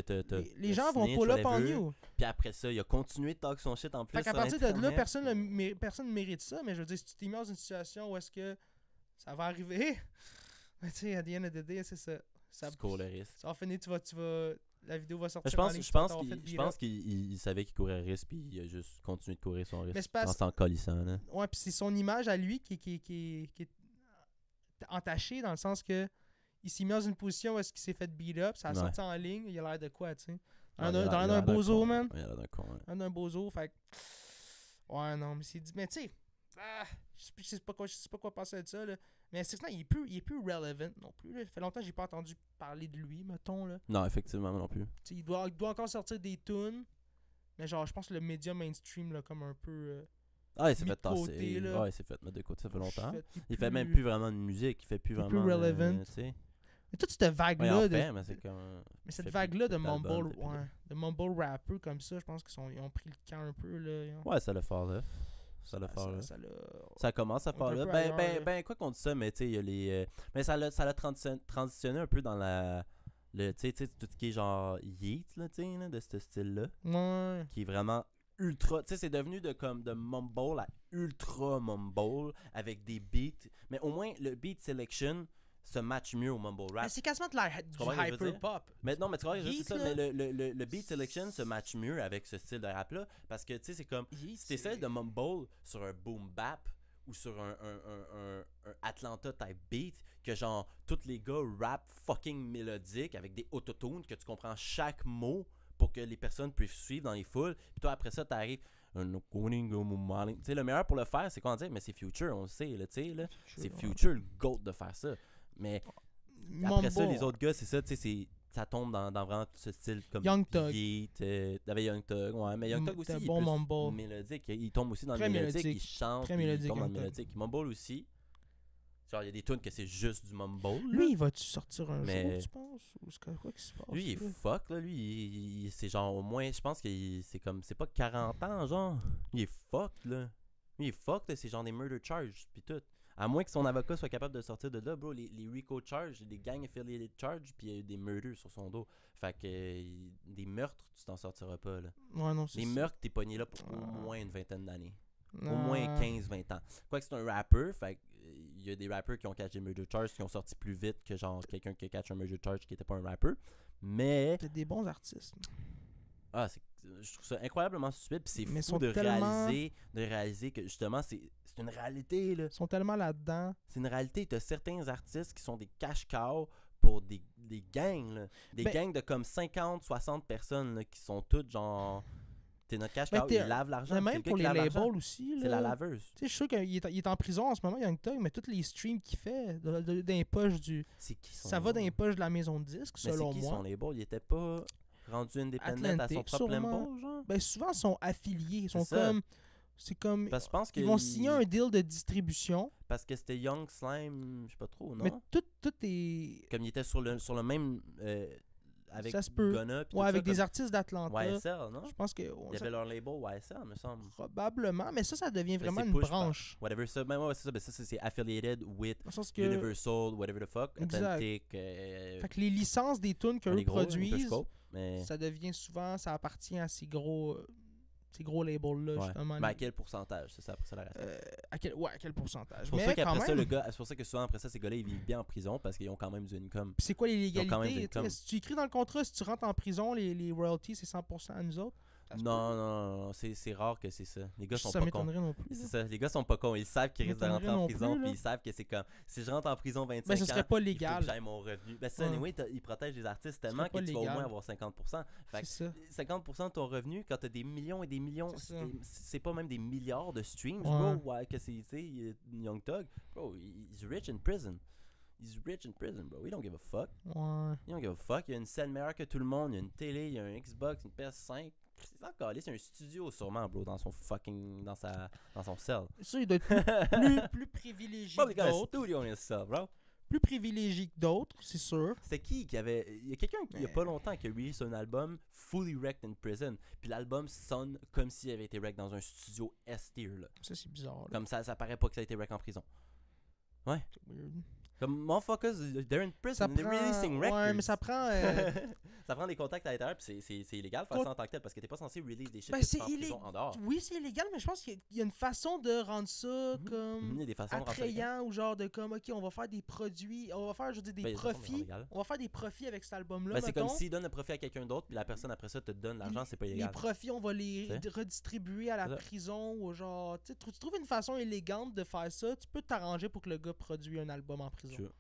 Les gens vont pull up on you. Puis après ça, il a continué de talk son shit en plus Fait qu'à sur partir de là, Internet. personne ne mérite ça, mais je veux dire, si tu t'es mis dans une situation où est-ce que ça va arriver, ben, tu sais, à the end of the day, c'est ça. Tu cours le risque. Ça va finir, la vidéo va sortir. Je en ligne, tu vas t'avoir fait je beat pense up. qu'il savait qu'il courait le risque, puis il a juste continué de courir son Mais risque c'est parce- en s'en colissant, là. Ouais, puis c'est son image à lui qui est entachée dans le sens que il s'est mis dans une position où est-ce qu'il s'est fait beat up, ça a Ouais. sorti en ligne, il a l'air de quoi, tu sais? Ouais, Dans il a l'air l'air d'un bozo, con. man. Ouais, il a l'air d'un con, ouais. Dans l'air d'un bozo, fait que- Ouais, non, mais c'est dit. Mais tu sais, je sais pas quoi penser de ça, là. Mais c'est ça, il est plus relevant non plus, là. Ça fait longtemps que j'ai pas entendu parler de lui, mettons, là. Non, effectivement, moi non plus. Tu sais, il doit encore sortir des tunes. Mais genre, je pense que le média mainstream, là, comme un peu. Ah, il s'est mis fait de côté, tasser. là. Ouais, il s'est fait mettre de côté, ça fait longtemps. Il fait plus- même plus vraiment de musique, il fait plus il est vraiment. plus relevant. Tu sais. Mais toute cette Ouais, il vague-là en de. fait, mais c'est comme. Mais cette fait vague-là plus de d'albums, mumble, fait plus de- ouais, de mumble rapper comme ça, je pense qu'ils ont pris le camp un peu, là. Ouais, ça l'a fort là. Ça l'a fort là. Ça commence à on est faire un là. peu ailleurs, là. Quoi qu'on dise ça, mais tu sais, il y a les. Mais ça l'a transitionné un peu dans la. Tu sais, tout ce qui est genre Yeet, là, tu sais, là, de ce style-là. Ouais. Qui est vraiment ultra. Tu sais, c'est devenu de mumble à ultra mumble avec des beats. Mais au moins, le beat selection se match mieux au mumble Mais rap. c'est quasiment du comprends ce que je veux dire? hyper pop. Mais non, mais tu vois, c'est Yeet, ça, là. mais le beat selection se match mieux avec ce style de rap-là. Parce que, tu sais, c'est comme. Yeet, Si t'essaies de mumble sur un boom bap ou sur un Atlanta type beat, que genre, tous les gars rap fucking mélodique avec des autotunes, que tu comprends chaque mot pour que les personnes puissent suivre dans les foules. Puis toi, après ça, t'arrives. Tu sais, le meilleur pour le faire, c'est quoi dire? Mais c'est Future, on le sait, là, tu sais, là. C'est Future le GOAT de faire ça. Mais après ça, les autres gars, c'est ça, tu sais, ça tombe dans vraiment ce style comme Young Thug. T'avais Young Thug, ouais, mais Young Thug aussi, T'as il est bon plus mumble. mélodique. Il tombe aussi dans le Très mélodique, mélodique. il chante, Très il mélodique, tombe dans le Young Thug. mélodique. Il mumble aussi. Genre, il y a des tunes que c'est juste du mumble. là. Lui, il va-tu sortir un Mais- jour, tu penses? Ou c'est quoi qui se passe? Lui, il est là? fuck, là. Lui, c'est genre au moins, je pense que c'est comme, c'est pas 40 ans, genre. Il est fuck, là. Lui, il est fuck, là. C'est genre des murder charges, pis tout. À moins que son avocat soit capable de sortir de là, bro. Les RICO charges, des gang affiliated charges, puis il y a eu des murders sur son dos. Fait que des meurtres, tu t'en sortiras pas, là. Ouais, non, c'est Les ça. meurtres, t'es pogné là pour au moins une vingtaine d'années. Au Non. moins 15-20 ans. Quoique c'est un rapper, fait il y a des rappers qui ont catché murder charge qui ont sorti plus vite que genre quelqu'un qui a catché un murder charge qui était pas un rapper. Mais C'est des bons artistes. je trouve ça incroyablement stupide, puis c'est Mais fou sont de tellement- réaliser que justement c'est une réalité là. Ils sont tellement là-dedans. C'est une réalité, t'as certains artistes qui sont des cash-cows pour des gangs là. Des Ben- gangs de comme 50-60 personnes là, qui sont toutes genre t'es notre cash-cow, Ben, t'es- ils lavent l'argent. Mais C'est même le gars pour qui les lave l'argent. labels aussi. C'est la là. laveuse. Tu sais, je suis sûr qu'il il est en prison en ce moment, Young Thug, mais tous les streams qu'il fait dans les poches du. C'est qui son Ça va dans les label? poches de la maison de disques, Mais selon c'est qui moi. son label? Il était pas rendu indépendant à son Atlantic, propre sûrement. label, genre? Ben, souvent, ils sont affiliés. Ils sont C'est ça. comme. C'est comme. Parce que je pense que Ils vont signer un deal de distribution, parce que c'était Young Slime, je sais pas trop, non? mais tout est. Comme il était sur le même avec Ça se peut. Gunna pis tout Ouais, avec ça, des artistes d'Atlanta. comme YSL, non? Je pense que. Il y avait leur label YSL, me semble. Probablement, mais ça devient Mais vraiment c'est une push par- branche. Whatever ça, ben ouais, c'est ça, ben ça c'est affiliated with Dans le sens que. Universal, whatever the fuck, Exact. Atlantic, Fait que les licences des tunes un qu'eux des gros, produisent, Interscope, mais ça devient souvent, ça appartient à ces gros labels-là, ouais. justement. Mais à quel pourcentage, c'est ça après ça la reste. À quel pourcentage? C'est pour Mais ça quand qu'après ça, même, c'est pour ça que souvent après ça, ces gars-là, ils vivent bien en prison parce qu'ils ont quand même du income. pis c'est quoi les ont quand même légalités? des Tu sais, coms. Si tu écris dans le contrat, si tu rentres en prison, les royalties, c'est 100% à nous autres? Ça se Non, c'est rare que c'est ça. Les gars peut. sont Ça pas cons. m'étonnerait non plus. C'est là. ça, les gars sont pas cons. Ils savent qu'ils risquent de rentrer en m'étonnerait non prison, plus, puis là. ils savent que c'est comme si je rentre en prison 25 Ben, ce ans, serait pas il faut légal. que j'aille mon revenu. Ben ça, Ouais. anyway, ils protègent les artistes tellement serait que pas tu vas au légal. moins avoir 50%. Fait que C'est ça. 50% de ton revenu, quand t'as des millions et des millions, C'est ça. c'est pas même des milliards de streams, Ouais. bro, ouais, que c'est, tu sais, Young Thug, bro, he's rich in prison. He's rich in prison, bro. We don't give a fuck. Ouais. Il don't give a fuck. Il y a une scène meilleure que tout le monde. Il y a une télé, il y a un Xbox, une PS5. C'est encore c'est un studio sûrement, bro, dans son fucking. Dans son cell. Ça, il doit être plus privilégié Bro, que il got a d'autres. studio in his cell, bro. Plus privilégié que d'autres, c'est sûr. C'était qui avait. Il y a quelqu'un qui, il y a pas longtemps, qui a release un album fully wrecked in prison. Puis l'album sonne comme s'il avait été wrecked dans un studio S-tier, là. Ça, c'est bizarre. là. Comme ça paraît pas que ça a été wrecked en prison. C'est weird. Comme, motherfuckers, they're in prison. Ça They're prend... releasing records. Ouais, mais ça prend... Ça prend des contacts à l'intérieur, puis c'est illégal de faire ça en tant que tel, parce que t'es pas censé release des shit Ben, que tu c'est fais en prison en dehors. Oui, c'est illégal, mais je pense qu'il y a une façon de rendre ça Il comme y a des façons de rendre ça légal. attrayant ou genre de comme, ok, on va faire des produits, on va faire, je veux dire, des Ben, il y a des façons de le rendre profits. légal. On va faire des profits avec cet album-là, Ben, c'est comme mettons. s'ils donnent le profit à quelqu'un d'autre, puis la personne après ça te donne l'argent, c'est pas Les illégal. profits, on va les Tu redistribuer à la C'est ça. prison ou genre, tu sais, tu trouves une façon élégante de faire ça, tu peux t'arranger pour que le gars produise un album en prison. Sure.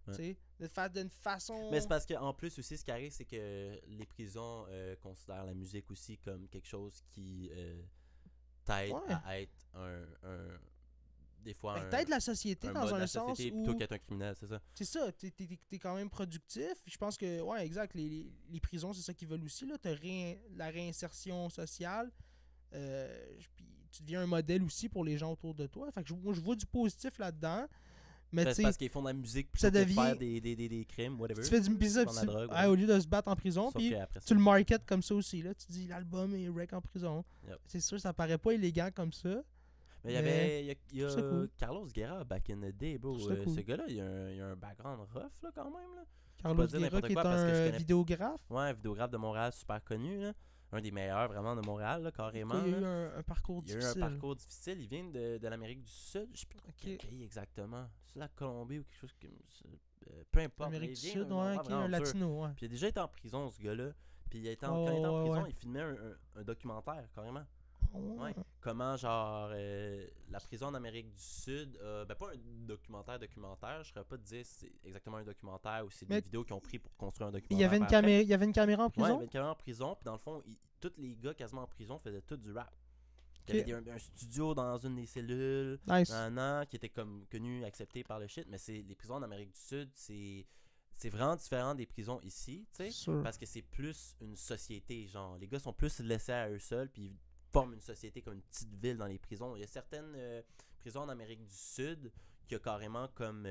Tu sais, de faire d'une façon... Mais c'est parce qu'en plus aussi, ce qui arrive, c'est que les prisons considèrent la musique aussi comme quelque chose qui t'aides Ouais. à être des fois Ben, t'aides la société un dans mode de un la sens société où... plutôt qu'être un criminel, c'est ça. C'est ça, t'es quand même productif. Je pense que, ouais, exact, les prisons, c'est ça qu'ils veulent aussi, là. La réinsertion sociale. Puis tu deviens un modèle aussi pour les gens autour de toi. Fait que moi, je vois du positif là-dedans. Mais Ben, tu c'est sais, parce qu'ils font de la musique plutôt ça que de devient- faire des crimes, whatever. tu fais du pizza, prendre la drogue, ouais, whatever. au lieu de se battre en prison, Sauf puis qu'après ça, tu le market comme ça aussi. Là. Tu dis l'album est rec en prison. Yep. C'est sûr, ça paraît pas élégant comme ça. Mais il y je trouve ça a cool. Carlos Guerra back in the day, bro. Je trouve ça cool. Ce gars-là, il a un background rough, là, quand même. Là. Carlos dire Guerra, n'importe qui est quoi parce que je un connais- vidéographe. Ouais, un vidéographe de Montréal super connu, là. Un des meilleurs, vraiment, de Montréal, là, carrément. Il y a eu là. un parcours Il y a eu difficile. un parcours difficile. Il vient de l'Amérique du Sud. Je sais plus trop Ok. quel pays exactement. C'est la Colombie ou quelque chose comme ça. Peu importe. mais Amérique il du vient Sud, d'un ouais, endroit ok, vraiment un dur. latino, ouais. Puis il a déjà été en prison, ce gars-là. Puis Oh, quand il était en ouais, prison, ouais. il filmait un documentaire, carrément. Ouais. Ouais. Comment, genre, la prison en Amérique du Sud, ben pas un documentaire, je serais pas de dire si c'est exactement un documentaire ou c'est des Mais vidéos qu'ils ont pris pour construire un Il documentaire. y avait une par après. caméra, il y avait une caméra en Ouais, il y prison. avait une caméra en prison, puis dans le fond, tous les gars quasiment en prison faisaient tout du rap. Il y Ok. avait un studio dans une des cellules, Nice. qui était comme connu, accepté par le shit, mais les prisons en Amérique du Sud, c'est vraiment différent des prisons ici, tu sais. Sûr. Parce que c'est plus une société, genre. Les gars sont plus laissés à eux seuls, puis ils forment une société comme une petite ville dans les prisons. Il y a certaines prisons en Amérique du Sud qui a carrément comme...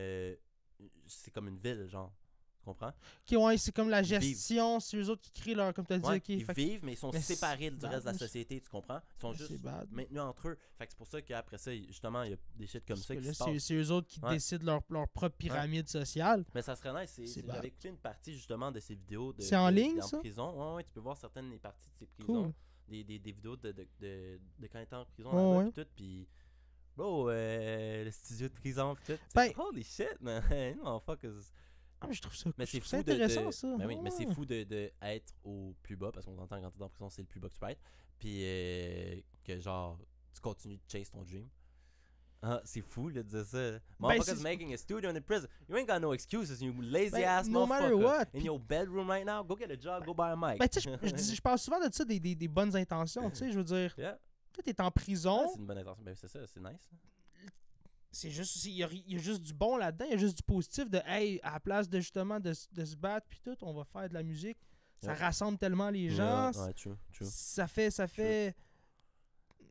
c'est comme une ville, genre. Tu comprends? Ok, ouais, c'est comme la Ils vivent. gestion, c'est eux autres qui créent leur, comme tu as dit, Ouais, ok. ils fait que- vivent, mais ils sont mais séparés du c'est reste de la bad, société, tu comprends? Ils sont mais juste c'est bad. maintenus entre eux. Fait que c'est pour ça qu'après ça, justement, il y a des shit comme Parce ça que qui là, se passent. c'est eux autres qui Ouais. décident leur propre pyramide sociale. Mais ça serait nice. C'est bad. J'avais écouté une partie justement de ces vidéos. C'est en ligne, en ça? prison. Ouais, tu peux voir certaines des parties de ces prisons. Cool. Des vidéos de quand il était en prison Ouais, là-bas ouais. pis tout. Puis, bro, le studio de prison pis tout. Ben- Holy shit, man. No, fuck is... Ah, mais je trouve ça, Mais je c'est trouve ça fou intéressant, ça. Ben oui, mais c'est Ouais. fou de être au plus bas parce qu'on entend quand t'es en prison, c'est le plus bas que tu peux être. Puis que genre, tu continues de chase ton dream. Ah, c'est fou là, de dire ça. Motherfuckers c'est- making a studio in the prison. You ain't got no excuses, you lazy Ben, ass no matter motherfucker. what, In puis- your bedroom right now, go get a job, go buy a mic. Ben, tu sais, je parle souvent de ça, des bonnes intentions, tu sais, je veux dire. Yeah. Tu t'es en prison, Ah, c'est une bonne intention. Ben c'est ça, c'est nice. c'est juste, il y a juste du bon là-dedans, il y a juste du positif de, hey, à la place de justement de se battre, puis tout, on va faire de la musique. Ça Yeah. rassemble tellement les gens. Ouais, true. Ça fait.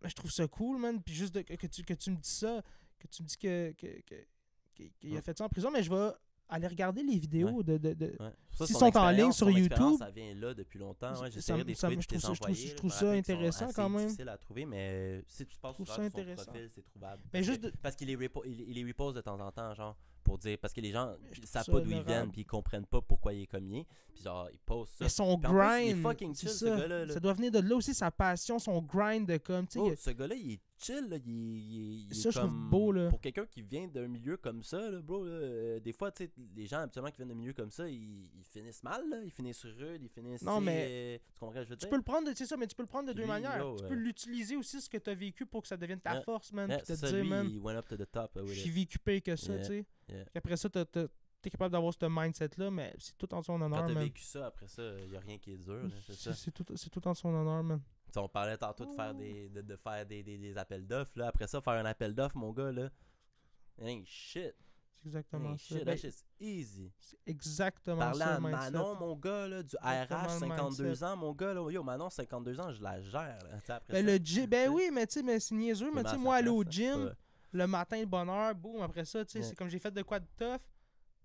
Je trouve ça cool, man. Puis juste que tu me dis ça, que tu me dis qu'il a fait ça en prison, mais je vais aller regarder les vidéos de Ouais. Ça, S'ils son sont en ligne expérience- sur son expérience, YouTube, ça vient là depuis longtemps. Ouais, ça j'essaierai me- de ça me- trouver je trouve tes ça- je trouve- envoyés, je trouve là, ça me rappelle qu'ils sont intéressant assez quand même. difficile à trouver, mais si tu passes trouve sur ça son intéressant. profil, c'est trouvable. Mais juste de- Parce qu'il les reposte de temps en temps, genre, pour dire, parce que les gens Mais je ils trouve savent ça pas d'où ils honorable. viennent, puis ils comprennent pas pourquoi il est comme il est, puis genre, ils postent ça. Mais son Puis en plus, il est grind, fucking c'est chill, ce ça. gars-là, là. Ça doit venir de là aussi, sa passion, son grind de comme, tu sais, Oh, ce gars-là, il est chill, là. Il est Ça, je trouve comme... beau, là. Pour quelqu'un qui vient d'un milieu comme ça, là, bro, là, des fois, tu sais, les gens habituellement qui viennent d'un milieu comme ça, ils finissent mal, là. Ils finissent rudes, ils finissent... Non, tu sais, mais tu comprends ce que je veux tu dire? peux le prendre, c'est ça, mais tu peux le prendre de Puis deux lui, manières. yo, Tu peux l'utiliser aussi, ce que tu as vécu, pour que ça devienne ta Yeah. force, man. Yeah, Puis te c'est ça, dire, lui, man, il went up to the top, with j'ai it. vécu pire que ça, Yeah. tu sais. Yeah. Puis après ça, t'es capable d'avoir ce mindset-là, mais c'est tout en son Quand honneur, t'as man. vécu ça, après ça, il y a rien qui est dur, là, c'est ça. C'est tout en son honneur, man. Tu sais, on parlait tantôt de faire de faire des appels d'offres, là. Après ça, faire un appel d'offres, mon gars, là, it ain't shit. C'est exactement Ain't ça. shit, Ben, that shit's easy. c'est exactement Parler ça, à le mindset. Manon, mon gars, là, du Exactement RH, le 52 mindset. ans, mon gars, là, yo, Manon, 52 ans, je la gère, là. Tu sais, après Ben, ça, le gym, ben oui, mais tu sais, mais c'est niaiseux, mais tu sais, moi, aller au gym, Ouais. le matin de bonne heure, boum, après ça, tu sais, Yeah. c'est comme j'ai fait de quoi de tough.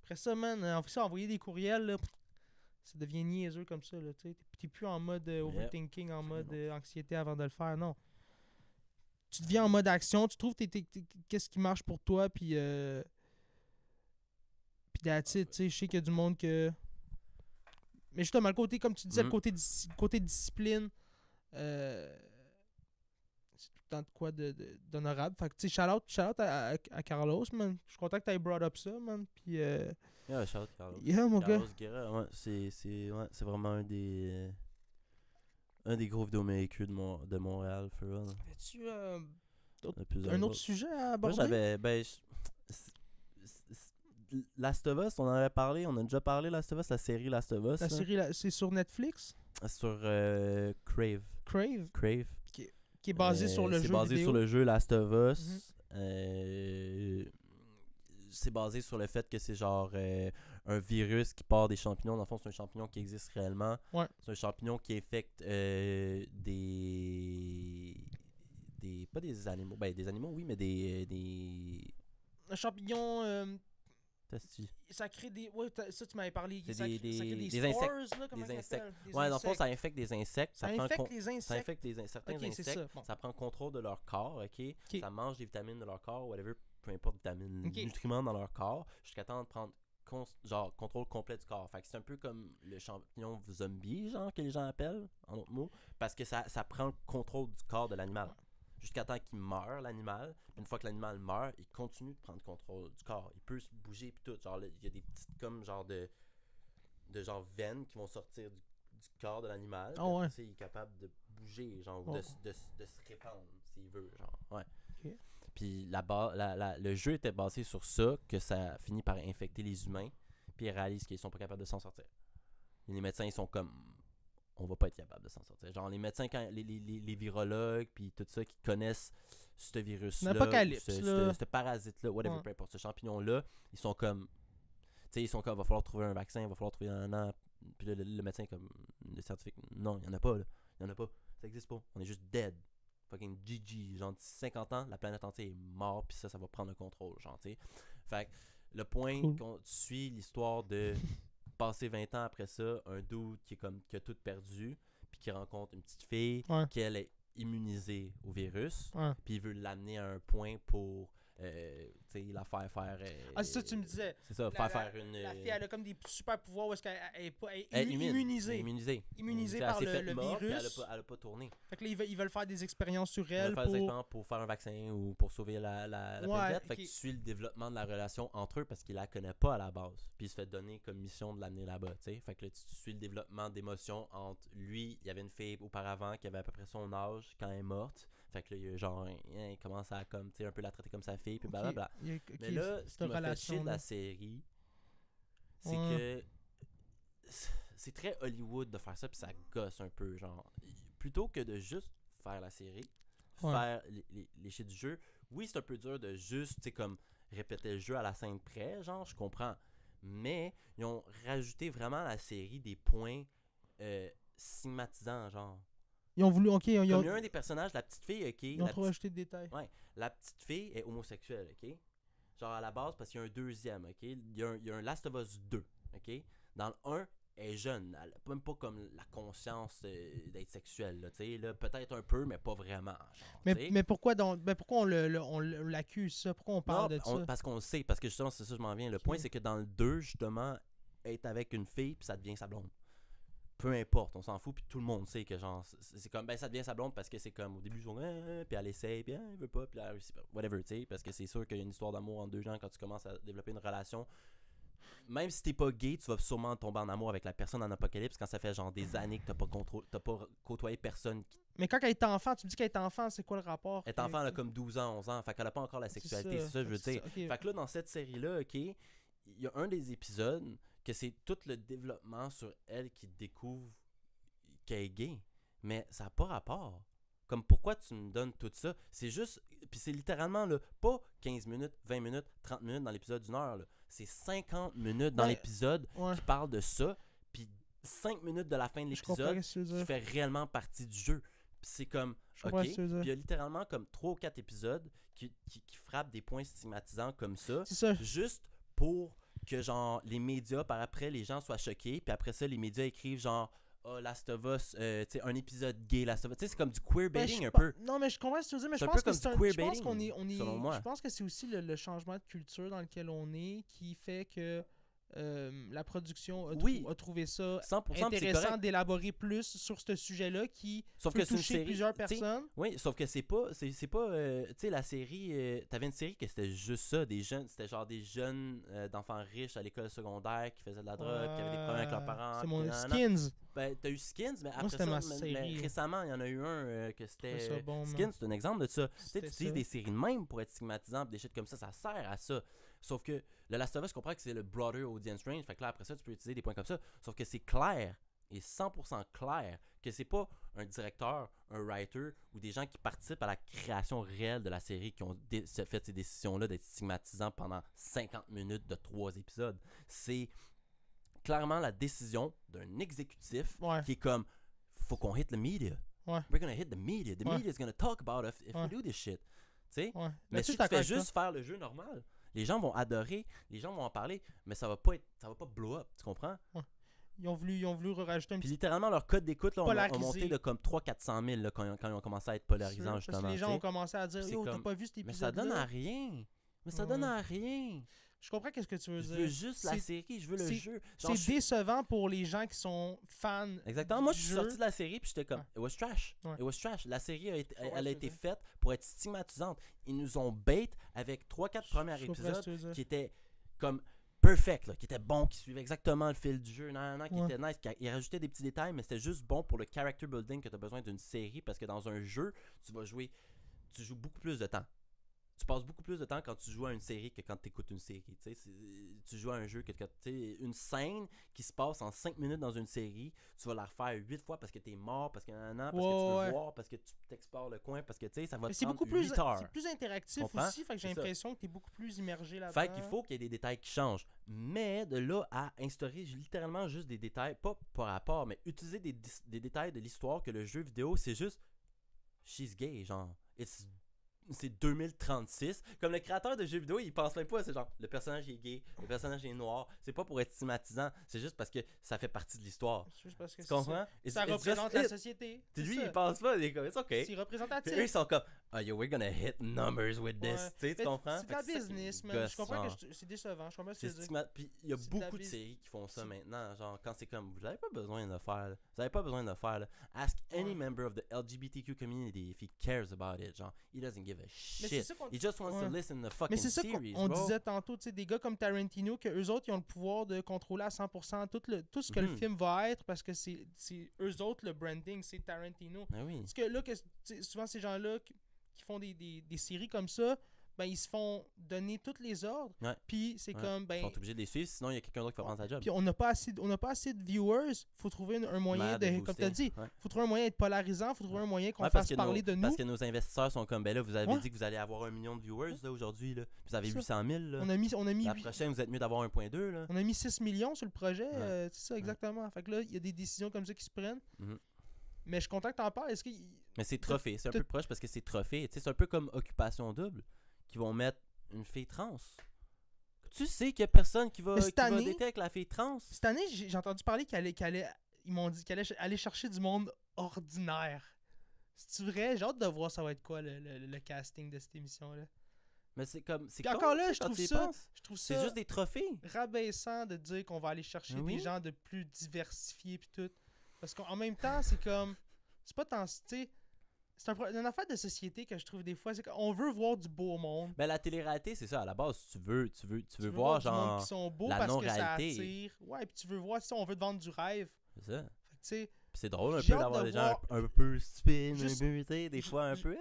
Après ça, man, envoyer des courriels, là, ça devient niaiseux comme ça, là, tu sais. T'es plus en mode overthinking, en mode anxiété avant de le faire, non. Tu deviens en mode action, tu trouves qu'est-ce qui marche pour toi, puis that's it, tu sais, je sais qu'il y a du monde que... Mais justement, le côté, comme tu disais, le côté discipline, c'est tout le temps de quoi d'honorable. Fait que, tu sais, shout-out à Carlos, man. Je suis content que tu aies brought up ça, man. Puis, Yeah, shout out Carlos. yeah, mon gars. Carlos Guerra, ouais, c'est vraiment un des gros vidéomakers de Montréal, for real. As-tu De plus un en autre sujet à Moi, aborder? j'avais. Last of Us, on en avait parlé, on a déjà parlé Last of Us, la série Last of Us. La là. série, c'est sur Netflix? Sur Crave. Crave? Crave. Qui est basé sur le c'est jeu basé vidéo. sur le jeu Last of Us. C'est basé sur le fait que c'est genre un virus qui part des champignons. Dans le fond, c'est un champignon qui existe réellement. Ouais. C'est un champignon qui infecte pas des animaux. Ben, des animaux, oui, mais des... Un champignon, T'as-tu- ça crée des... Ouais, ça, tu m'avais parlé. C'est Ça crée des des insectes. spores, là, comment Des ça insectes. s'appelle? Des Ouais, dans le fond, insectes. ça infecte des insectes. Ça prend infecte les ça insectes. infecte certains Ok, c'est insectes. ça. Bon. Ça prend contrôle de leur corps, ok? Ok. Ça mange des vitamines de leur corps, whatever, peu importe vitamines, Ok. nutriments dans leur corps, jusqu'à temps de prendre genre contrôle complet du corps. Fait que c'est un peu comme le champignon zombie, genre, que les gens appellent, en autres mots, parce que ça prend le contrôle du corps de l'animal. Jusqu'à temps qu'il meurt, l'animal. Une fois que l'animal meurt, il continue de prendre contrôle du corps. Il peut se bouger puis tout. Genre, il y a des petites comme genre de genre veines qui vont sortir du corps de l'animal. Ah ouais. Puis, il est capable de bouger, genre, ou Oh. de se répandre, s'il veut, genre. Ouais. Ok. Puis le jeu était basé sur ça, que ça finit par infecter les humains, puis ils réalisent qu'ils sont pas capables de s'en sortir. Et les médecins, ils sont comme... On va pas être capable de s'en sortir. Genre, les médecins, les virologues, puis tout ça, qui connaissent ce virus-là, L'apocalypse, là. ce parasite-là, whatever, Ouais. peu importe, ce champignon-là, ils sont comme... Tu sais, ils sont comme, va falloir trouver un vaccin, il va falloir trouver un an. Puis là, le médecin, comme, le scientifique, non, il y en a pas, là. Il y en a pas. Ça existe pas. On est juste dead. Fucking GG. Genre, d'ici 50 ans, la planète entière est morte, puis ça va prendre le contrôle, genre, tu sais. Fait que le point Cool. qu'on suit l'histoire de passer 20 ans après ça, un dude qui a tout perdu, puis qui rencontre une petite fille, Ouais. qui elle est immunisée au virus, Ouais. puis il veut l'amener à un point pour, tu sais, la faire faire... Ah, c'est ça que tu me disais. C'est ça, faire une... La fille, elle a comme des super pouvoirs où est-ce qu'elle est Elle est immunisée. Immunisée. Immunisée Elle par s'est le faite morte, puis virus. Elle a pas tourné. Fait que là, ils veulent faire des expériences sur Elle elle faire pour... exactement pour faire un vaccin ou pour sauver la Ouais, planète. Fait ok. que tu suis le développement de la relation entre eux parce qu'il la connaît pas à la base. Puis il se fait donner comme mission de l'amener là-bas, tu sais. Fait que là, tu suis le développement d'émotions entre lui. Il y avait une fille auparavant qui avait à peu près son âge quand elle est morte. Fait que là, il commence à comme, tu sais, un peu la traiter comme sa fille, puis blablabla. Ok, Mais là, ce cette qui m'a fait chier de relation-là. la série, c'est Ouais. que c'est très Hollywood de faire ça, puis ça gosse un peu, genre. Plutôt que de juste faire la série, Ouais. faire les shit du jeu, oui, c'est un peu dur de juste, tu sais, comme répéter le jeu à la scène près, genre, je comprends. Mais ils ont rajouté vraiment à la série des points stigmatisants, genre. Ils ont voulu... Ok, ils Comme ont, il y a un des personnages, la petite fille, ok. ils ont la trop rajouté de détails. Ouais, la petite fille est homosexuelle, ok? Genre à la base, parce qu'il y a un deuxième, ok? Il y a un Last of Us 2, ok? Dans le 1, elle est jeune, elle a même pas comme la conscience d'être sexuelle, là, tu sais, là, peut-être un peu, mais pas vraiment, genre, tu sais. Mais pourquoi donc... pourquoi on l'accuse, ça? Pourquoi on parle Non, de ça? parce qu'on le sait, parce que justement, c'est ça, je m'en viens. Le point, c'est que dans le 2, justement, être avec une fille, puis ça devient sa blonde. Peu importe, on s'en fout, puis tout le monde sait que genre, c'est comme, ben ça devient sa blonde parce que c'est comme, au début, ils sont, puis elle essaye, puis elle veut pas, puis elle réussit pas, whatever, tu sais, parce que c'est sûr qu'il y a une histoire d'amour entre deux gens quand tu commences à développer une relation. Même si t'es pas gay, tu vas sûrement tomber en amour avec la personne en apocalypse quand ça fait genre des années que t'as pas côtoyé personne qui Mais quand elle est enfant, tu me dis qu'elle est enfant, c'est quoi le rapport? est enfant, elle a comme 12 ans, 11 ans, fait qu'elle a pas encore la sexualité, c'est ça que je veux dire. Ok. Fait que là, dans cette série-là, ok, il y a un des épisodes que c'est tout le développement sur elle qui découvre qu'elle est gay. Mais ça n'a pas rapport. Comme pourquoi tu me donnes tout ça? C'est juste, puis c'est littéralement là, pas 15 minutes, 20 minutes, 30 minutes dans l'épisode d'une heure. Là. C'est 50 minutes dans Ouais. l'épisode Ouais. qui parle de ça, puis 5 minutes de la fin de Je comprends l'épisode ce que tu veux qui dire. fait réellement partie du jeu. Puis c'est comme, Je comprends ok, ce que tu veux puis il y dire. a littéralement comme 3 ou 4 épisodes qui frappent des points stigmatisants comme ça, C'est ça. juste pour que genre les médias, par après, les gens soient choqués, puis après ça, les médias écrivent genre oh, Last of Us, tu sais, un épisode gay, Last of Us. Tu sais, c'est comme du queerbaiting Ben, un peu. Non, mais je comprends ce que tu veux dire, mais C'est je un pense peu que comme c'est du je pense qu'on queerbaiting, selon moi. je pense que c'est aussi le changement de culture dans lequel on est qui fait que la production Oui. a trouvé ça 100%, puis c'est intéressant correct. d'élaborer plus sur ce sujet-là qui Sauf peut que c'est une toucher série, plusieurs tu sais, personnes. Oui, sauf que c'est pas tu sais, la série, t'avais une série que c'était juste ça, des jeunes, c'était genre des jeunes d'enfants riches à l'école secondaire qui faisaient de la drogue, qui avaient des problèmes avec leurs parents. C'est puis mon nanana. Skins. Ben, t'as eu Skins, mais après c'était ça, ma mais série. récemment, il y en a eu un que Je trouvais c'était... ça bon, Skins, man. c'est un exemple de ça. Tu sais, C'était tu utilises ça. des séries de même pour être stigmatisant, pis des shit comme ça sert à ça. Sauf que le Last of Us, je comprends que c'est le broader audience range, fait que là, après ça, tu peux utiliser des points comme ça. Sauf que c'est clair est 100% clair que c'est pas un directeur, un writer ou des gens qui participent à la création réelle de la série qui ont fait ces décisions-là d'être stigmatisants pendant 50 minutes de 3 épisodes. C'est clairement la décision d'un exécutif qui est comme faut qu'on hit the media. We're gonna hit the media. The media is gonna talk about if we do this shit. Tu sais? Mais si tu fais juste faire le jeu normal, les gens vont adorer, les gens vont en parler, mais ça va pas blow up, tu comprends? Ils ont voulu rajouter un petit... Puis littéralement, leur code d'écoute là, ont monté de comme 300-400 000 là, quand ils ont commencé à être polarisants, justement. Parce que les gens ont commencé à dire « Yo, t'as pas vu cet épisode-là? » Mais ça donne à rien. Mais ça donne à rien. Je comprends qu'est-ce que tu veux dire. Je veux juste la série, je veux le jeu. C'est décevant pour les gens qui sont fans. Exactement. Moi, je suis sorti de la série puis j'étais comme, it was trash. It was trash. La série elle a été faite pour être stigmatisante. Ils nous ont bait avec 3-4 premiers épisodes qui étaient comme perfect, là, qui étaient bons, qui suivaient exactement le fil du jeu, qui étaient nice, qui rajoutaient des petits détails, mais c'était juste bon pour le character building que tu as besoin d'une série parce que dans un jeu, tu joues beaucoup plus de temps. Tu passes beaucoup plus de temps quand tu joues à une série que quand tu écoutes une série. Tu joues à un jeu que une scène qui se passe en 5 minutes dans une série, tu vas la refaire 8 fois parce que tu es mort, parce que parce que tu veux voir, parce que tu t'explores le coin, parce que ça va te prendre 8 heures. C'est plus interactif aussi, fait que j'ai l'impression que tu es beaucoup plus immergé là-dedans. Fait qu'il faut qu'il y ait des détails qui changent. Mais de là à instaurer littéralement juste des détails, pas par rapport, mais utiliser des détails de l'histoire que le jeu vidéo, c'est juste she's gay, genre. C'est 2036. Comme le créateur de jeux vidéo, il pense même pas, c'est genre le personnage est gay, le personnage est noir. C'est pas pour être stigmatisant, c'est juste parce que ça fait partie de l'histoire. C'est juste parce que tu comprends? Ça représente la société. Lui, il pense pas, il est comme, it's okay. C'est représentatif. Puis eux, ils sont comme, oh yo, we're gonna hit numbers with this. Tu comprends? C'est de la business, man. Je comprends que c'est décevant. Je comprends ce que tu dis. Puis il y a beaucoup de séries qui font ça maintenant. Genre, quand c'est comme, vous avez pas besoin de le faire. Là. Vous avez pas besoin de le faire. Là. Ask any member of the LGBTQ community if he cares about it. Genre, he doesn't give a shit. He just wants to listen to the fucking series. Mais c'est ça qu'on disait tantôt, tu sais, des gars comme Tarantino, que eux autres, ils ont le pouvoir de contrôler à 100% tout ce que le film va être, parce que c'est eux autres, le branding, c'est Tarantino. Ah oui. Parce que là, souvent ces gens-là qui font des séries comme ça, ben ils se font donner tous les ordres. Puis c'est comme ben ils sont obligés de les suivre, sinon il y a quelqu'un d'autre qui va prendre sa job. Puis on n'a pas assez de viewers, faut trouver un moyen de comme tu as dit, faut trouver un moyen d'être polarisant, faut trouver un moyen qu'on fasse parler de nous. Parce que nos investisseurs sont comme ben là, vous avez dit que vous allez avoir 1 million de viewers là aujourd'hui là, puis vous avez 800 000 là. On a mis la prochaine vous êtes mieux d'avoir 1.2 là. On a mis 6 millions sur le projet, c'est ça exactement. Fait que là, il y a des décisions comme ça qui se prennent. Mais je suis content que t'en parles. Mais c'est trophée, c'est un peu proche parce que c'est trophée. Tu sais, c'est un peu comme Occupation Double, qui vont mettre une fille trans. Tu sais qu'il y a personne qui va dater avec la fille trans. Cette année, j'ai entendu parler ils m'ont dit qu'elle allait aller chercher du monde ordinaire. C'est vrai? J'ai hâte de voir ça va être quoi le casting de cette émission-là. Mais c'est comme... encore là, je trouve ça c'est juste des trophées. Rabaissant de dire qu'on va aller chercher des gens de plus diversifiés pis tout. Parce qu'en même temps, c'est comme... C'est pas tant... Tu sais, c'est une affaire de société que je trouve des fois, c'est qu'on veut voir du beau monde. Ben la télé-réalité, c'est ça, à la base, tu veux voir genre qui sont beaux la parce non-réalité. Que ça attire. Ouais, puis tu veux voir, si on veut te vendre du rêve. C'est ça. Fait que tu sais, c'est drôle un peu d'avoir des gens un peu stupides, un peu, tu sais, des fois un peu...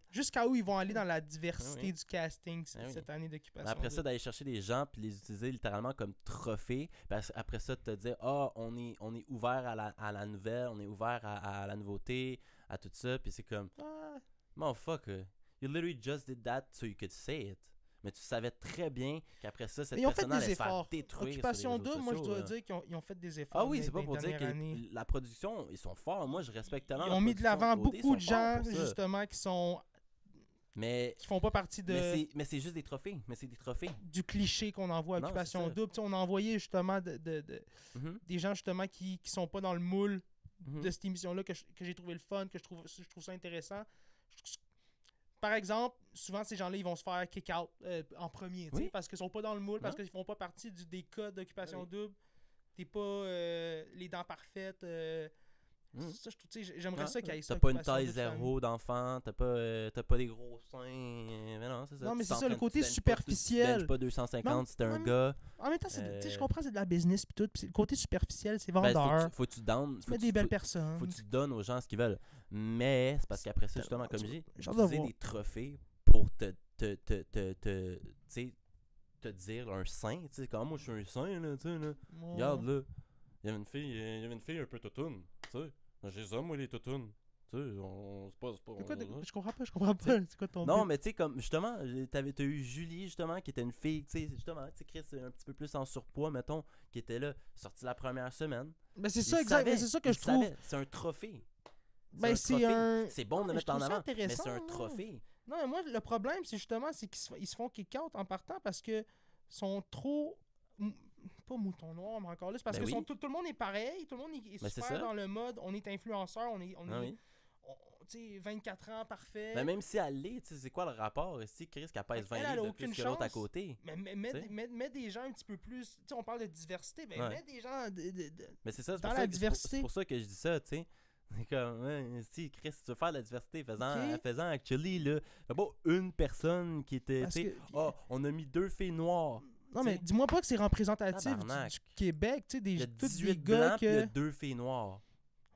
Jusqu'à où ils vont aller dans la diversité du casting cette année d'Occupation. Après ça, d'aller chercher des gens puis les utiliser littéralement comme trophées. Après ça, de te dire, on est ouvert à la nouvelle, on est ouvert à la nouveauté, à tout ça. Puis c'est comme, motherfucker, you literally just did that so you could say it. Mais tu savais très bien qu'après ça, cette personne allait se faire détruire. Occupation Double, moi je dois dire qu'ils ont fait des efforts. Ah oui, c'est pas pour dire que la production, ils sont forts. Moi, je respecte tellement. Ils ont mis de l'avant beaucoup de gens, justement, qui sont. Qui font pas partie de. Mais c'est juste des trophées. Mais c'est des trophées. Du cliché qu'on envoie à Occupation Double. T'sais, on a envoyé justement des gens justement qui sont pas dans le moule de cette émission-là que j'ai trouvé le fun, que je trouve ça intéressant. Par exemple, souvent ces gens-là, ils vont se faire kick-out en premier, parce qu'ils sont pas dans le moule, parce qu'ils font pas partie des codes d'Occupation Double. T'es pas les dents parfaites. Ça, j'aimerais ça qu'il y ait ça. T'as pas une taille zéro d'enfant, t'as pas des gros seins. Mais non, c'est ça. Non, mais c'est ça, le côté superficiel. Tu pas 250 si t'es un gars. En même temps, je comprends, c'est de la business pis tout. Pis le côté superficiel, c'est vendeur. Faut que tu donnes. Tu mets des belles personnes. Faut que tu donnes aux gens ce qu'ils veulent. Mais c'est parce qu'après ça, justement, comme je dis, utiliser des trophées pour te dire un sein. Tu sais, comme moi, je suis un sein, là, tu sais, là. Regarde, là. Il y avait une fille un peu toutoune, tu sais. J'ai ça, moi, les toutounes. Tu sais, c'est pas... Je comprends pas. C'est quoi ton Non, but? mais tu sais, comme, justement, t'as eu Julie, justement, qui était une fille, tu sais, justement, tu sais, Chris, un petit peu plus en surpoids, mettons, qui était là, sortie la première semaine. Ben c'est Il ça, exact. savait, C'est ça que il je trouve. savait. C'est un trophée. Ben c'est un. C'est bon de Non, mais mettre je en trouve ça avant, mais intéressant, c'est un non. trophée. Non, mais moi, le problème, c'est justement, c'est qu'ils se font kick-out en partant parce que sont trop. Pas mouton noir, mais encore là, c'est parce Ben que oui. tout le monde est pareil, tout le monde est Ben, c'est super ça. dans le mode, on est influenceur, on est Ah oui. tu sais, 24 ans, parfait. Mais même si elle l'est, tu sais, c'est quoi le rapport? Si Chris qui pèse 20 Elle a livres de aucune plus que l'autre à chance. côté. Mais mets des gens un petit peu plus. Tu sais, on parle de diversité, ben Ouais. mets des gens Mais c'est ça, c'est dans pour la ça, diversité. c'est pour ça que je dis ça, tu sais. C'est comme, ouais, si Chris, tu veux faire de la diversité, faisant actually, là. Y'a pas une personne qui était, Parce tu sais, que- on a mis 2 filles noires. Non, mais dis-moi pas que c'est représentatif Tabarnak. du Québec, tu sais, Il y a tous 18 des gars blancs, puis il y a que. 2 filles noires.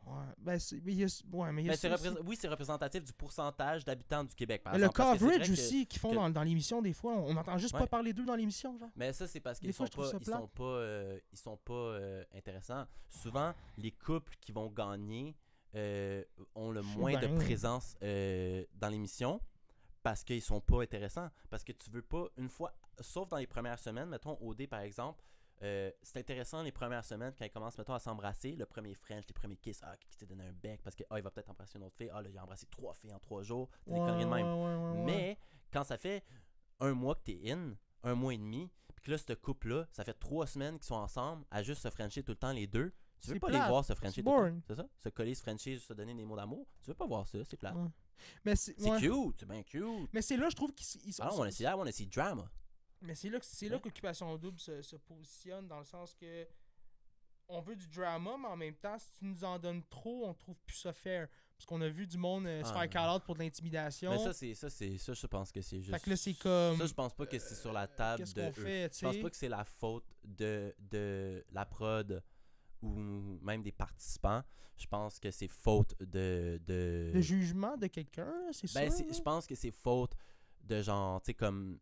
Ouais, ben, mais il y a. Ouais, mais il y a Ben, ça aussi. oui, c'est représentatif du pourcentage d'habitants du Québec, par Mais le exemple. Parce que c'est vrai coverage que- aussi qu'ils font que- dans l'émission, des fois, on entend juste Ouais. pas parler d'eux dans l'émission, genre. Mais ça, c'est parce Des qu'ils fois, sont je trouve pas, ça ils plate. sont pas, ils sont pas intéressants. Souvent, les couples qui vont gagner ont le Je sais moins de bien. présence dans l'émission parce qu'ils sont pas intéressants. Parce que tu veux pas, une fois, sauf dans les premières semaines, mettons OD par exemple, c'est intéressant les premières semaines quand ils commencent, mettons, à s'embrasser, le premier French, les premiers kiss, qui t'est donné un bec parce que il va peut-être embrasser une autre fille, là, il a embrassé 3 filles en 3 jours, des conneries de même. Ouais. Mais quand ça fait un mois que t'es in, un mois et demi, puis que là, ce couple-là, ça fait 3 semaines qu'ils sont ensemble, à juste se frencher tout le temps les deux, tu veux C'est pas plate. les voir se frencher C'est tout le temps. boring. C'est ça? Se coller, se frencher, se donner des mots d'amour. Tu veux pas voir ça, c'est plate. Ouais. Mais c'est C'est ouais. cute, c'est bien cute. Mais c'est là, je trouve qu'ils sont. I wanna see drama. Mais c'est là qu'Occupation Double se positionne dans le sens que on veut du drama, mais en même temps, si tu nous en donnes trop, on trouve plus ça fair. Parce qu'on a vu du monde se faire call-out pour de l'intimidation. Mais ça, je pense que c'est juste. Fait que là, c'est comme. Ça, je pense pas que c'est sur la table Qu'est-ce de qu'on eux. fait, tu Je pense sais? pas que c'est la faute de la prod ou même des participants. Je pense que c'est faute de Le jugement de quelqu'un, c'est Ben, sûr. je pense que c'est faute de genre, tu sais, comme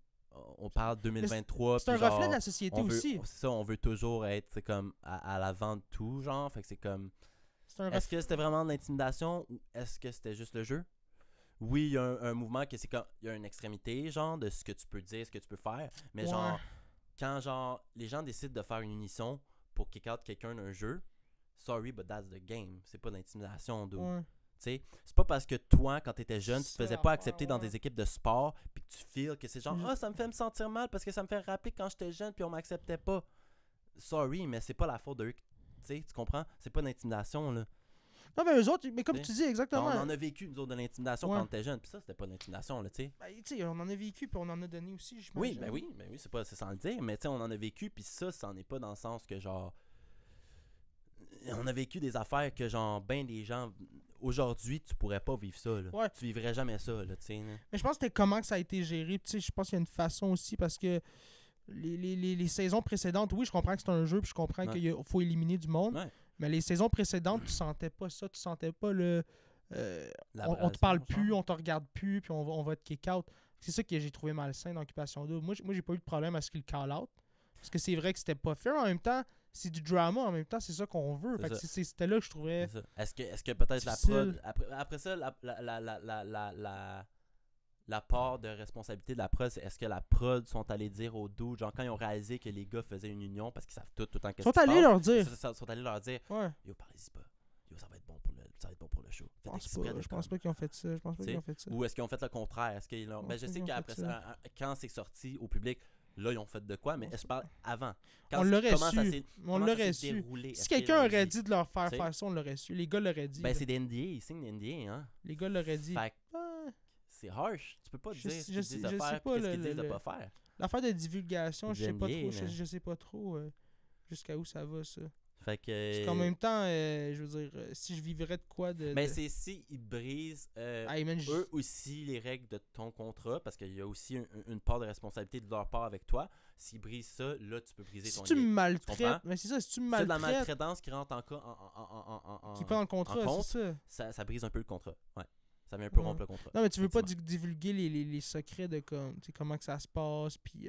on parle 2023. C'est un puis genre, reflet de la société on veut, aussi. C'est ça, on veut toujours être, c'est comme à l'avant de tout, genre. Fait que c'est comme. C'est un Est-ce reflet. que c'était vraiment de l'intimidation ou est-ce que c'était juste le jeu? Oui, il y a un mouvement que c'est comme. Il y a une extrémité, genre, de ce que tu peux dire, ce que tu peux faire. Mais Ouais. genre, quand genre les gens décident de faire une unisson pour kick out quelqu'un d'un jeu, sorry, but that's the game. C'est pas de l'intimidation, dude. Ouais. T'sais, c'est pas parce que toi, quand t'étais jeune, tu te C'est faisais ça, pas ouais, accepter dans ouais. des équipes de sport, puis que tu feels que c'est genre, Mm. ça me fait me sentir mal parce que ça me fait rappeler quand j'étais jeune, puis on m'acceptait pas. Sorry, mais c'est pas la faute d'eux. Tu comprends? C'est pas d'intimidation, là. Non, mais eux autres, mais comme T'sais, tu dis, exactement. On en a vécu, nous autres, de l'intimidation Ouais. quand on était jeune, puis ça, c'était pas de l'intimidation, là, tu sais. Ben, tu sais, on en a vécu, puis on en a donné aussi, Oui, j'imagine. ben oui, c'est sans le dire, mais tu sais, on en a vécu, puis ça c'en est pas dans le sens que genre. On a vécu des affaires que genre, ben des gens. Aujourd'hui, tu pourrais pas vivre ça, là. Ouais. Tu vivrais jamais ça, là, tu sais. Là. Mais je pense que c'était comment que ça a été géré. Tu sais, je pense qu'il y a une façon aussi parce que les saisons précédentes, oui, je comprends que c'est un jeu, puis je comprends Ouais. qu'il faut éliminer du monde. Ouais. Mais les saisons précédentes, tu sentais pas ça. Tu sentais pas le. On te parle plus, on te regarde plus, puis on va te kick out. C'est ça que j'ai trouvé malsain dans Occupation Double. Moi, j'ai pas eu de problème à ce qu'il call out. Parce que c'est vrai que c'était pas fair. En même temps, c'est du drama. En même temps, c'est ça qu'on veut. C'est Fait que ça. c'était là que je trouvais. C'est ça. Est-ce que peut-être la difficile. prod. Après ça, la part de responsabilité de la prod, c'est est-ce que la prod sont allés dire aux dudes, genre quand ils ont réalisé que les gars faisaient une union parce qu'ils savent tout le temps qu'est-ce Ils sont qui se allés passe, leur dire. Ils sont allés leur dire Ouais. yo, parlez-y pas. Yo, ça va être bon pour le show. Je Faites pense exprès pas. de Je pense comme- pas qu'ils ont fait ça. Je pense pas T'sais, qu'ils ont fait ça. Ou est-ce qu'ils ont fait le contraire? Est-ce qu'ils l'ont... Je Ben, pense je pas sais qu'ils ont qu'après fait ça, quand c'est sorti au public, là, ils ont fait de quoi, mais je parle avant. On l'aurait comment ça su. s'est- On comment ça l'aurait s'est su. déroulé? Si Est-ce qu'ils quelqu'un l'ont aurait dit de leur faire T'sais? faire ça, on l'aurait su. Les gars l'auraient dit. Ben, là. c'est des NDA, ils signent des NDA, hein. Les gars l'auraient dit. Fait que Ah, c'est harsh. Tu peux pas Je dire sais- ce je qu'ils sais- disent je de sais faire pas et qu'est-ce qu'ils le- disent de le- pas faire. l'affaire de divulgation, je sais pas NBA, trop. là. Je sais pas trop jusqu'à où ça va, ça. Fait que... Parce qu'en même temps, je veux dire, si je vivrais de quoi de. Ben, de- c'est si ils brisent Hey, man, eux aussi les règles de ton contrat, parce qu'il y a aussi une part de responsabilité de leur part avec toi. S'ils brisent ça, là, tu peux briser si ton tu me lien. maltraites. comprends? Mais c'est ça, si tu me C'est de la maltraites. maltraitance qui rentre en cas en Qui prend le contrat, compte. c'est ça. ça brise un peu le contrat. Ouais. Ça vient un peu Ouais. rompre le contrat. Non, mais tu veux pas Effectivement. divulguer les secrets de comme, tu sais, comment que ça se passe, puis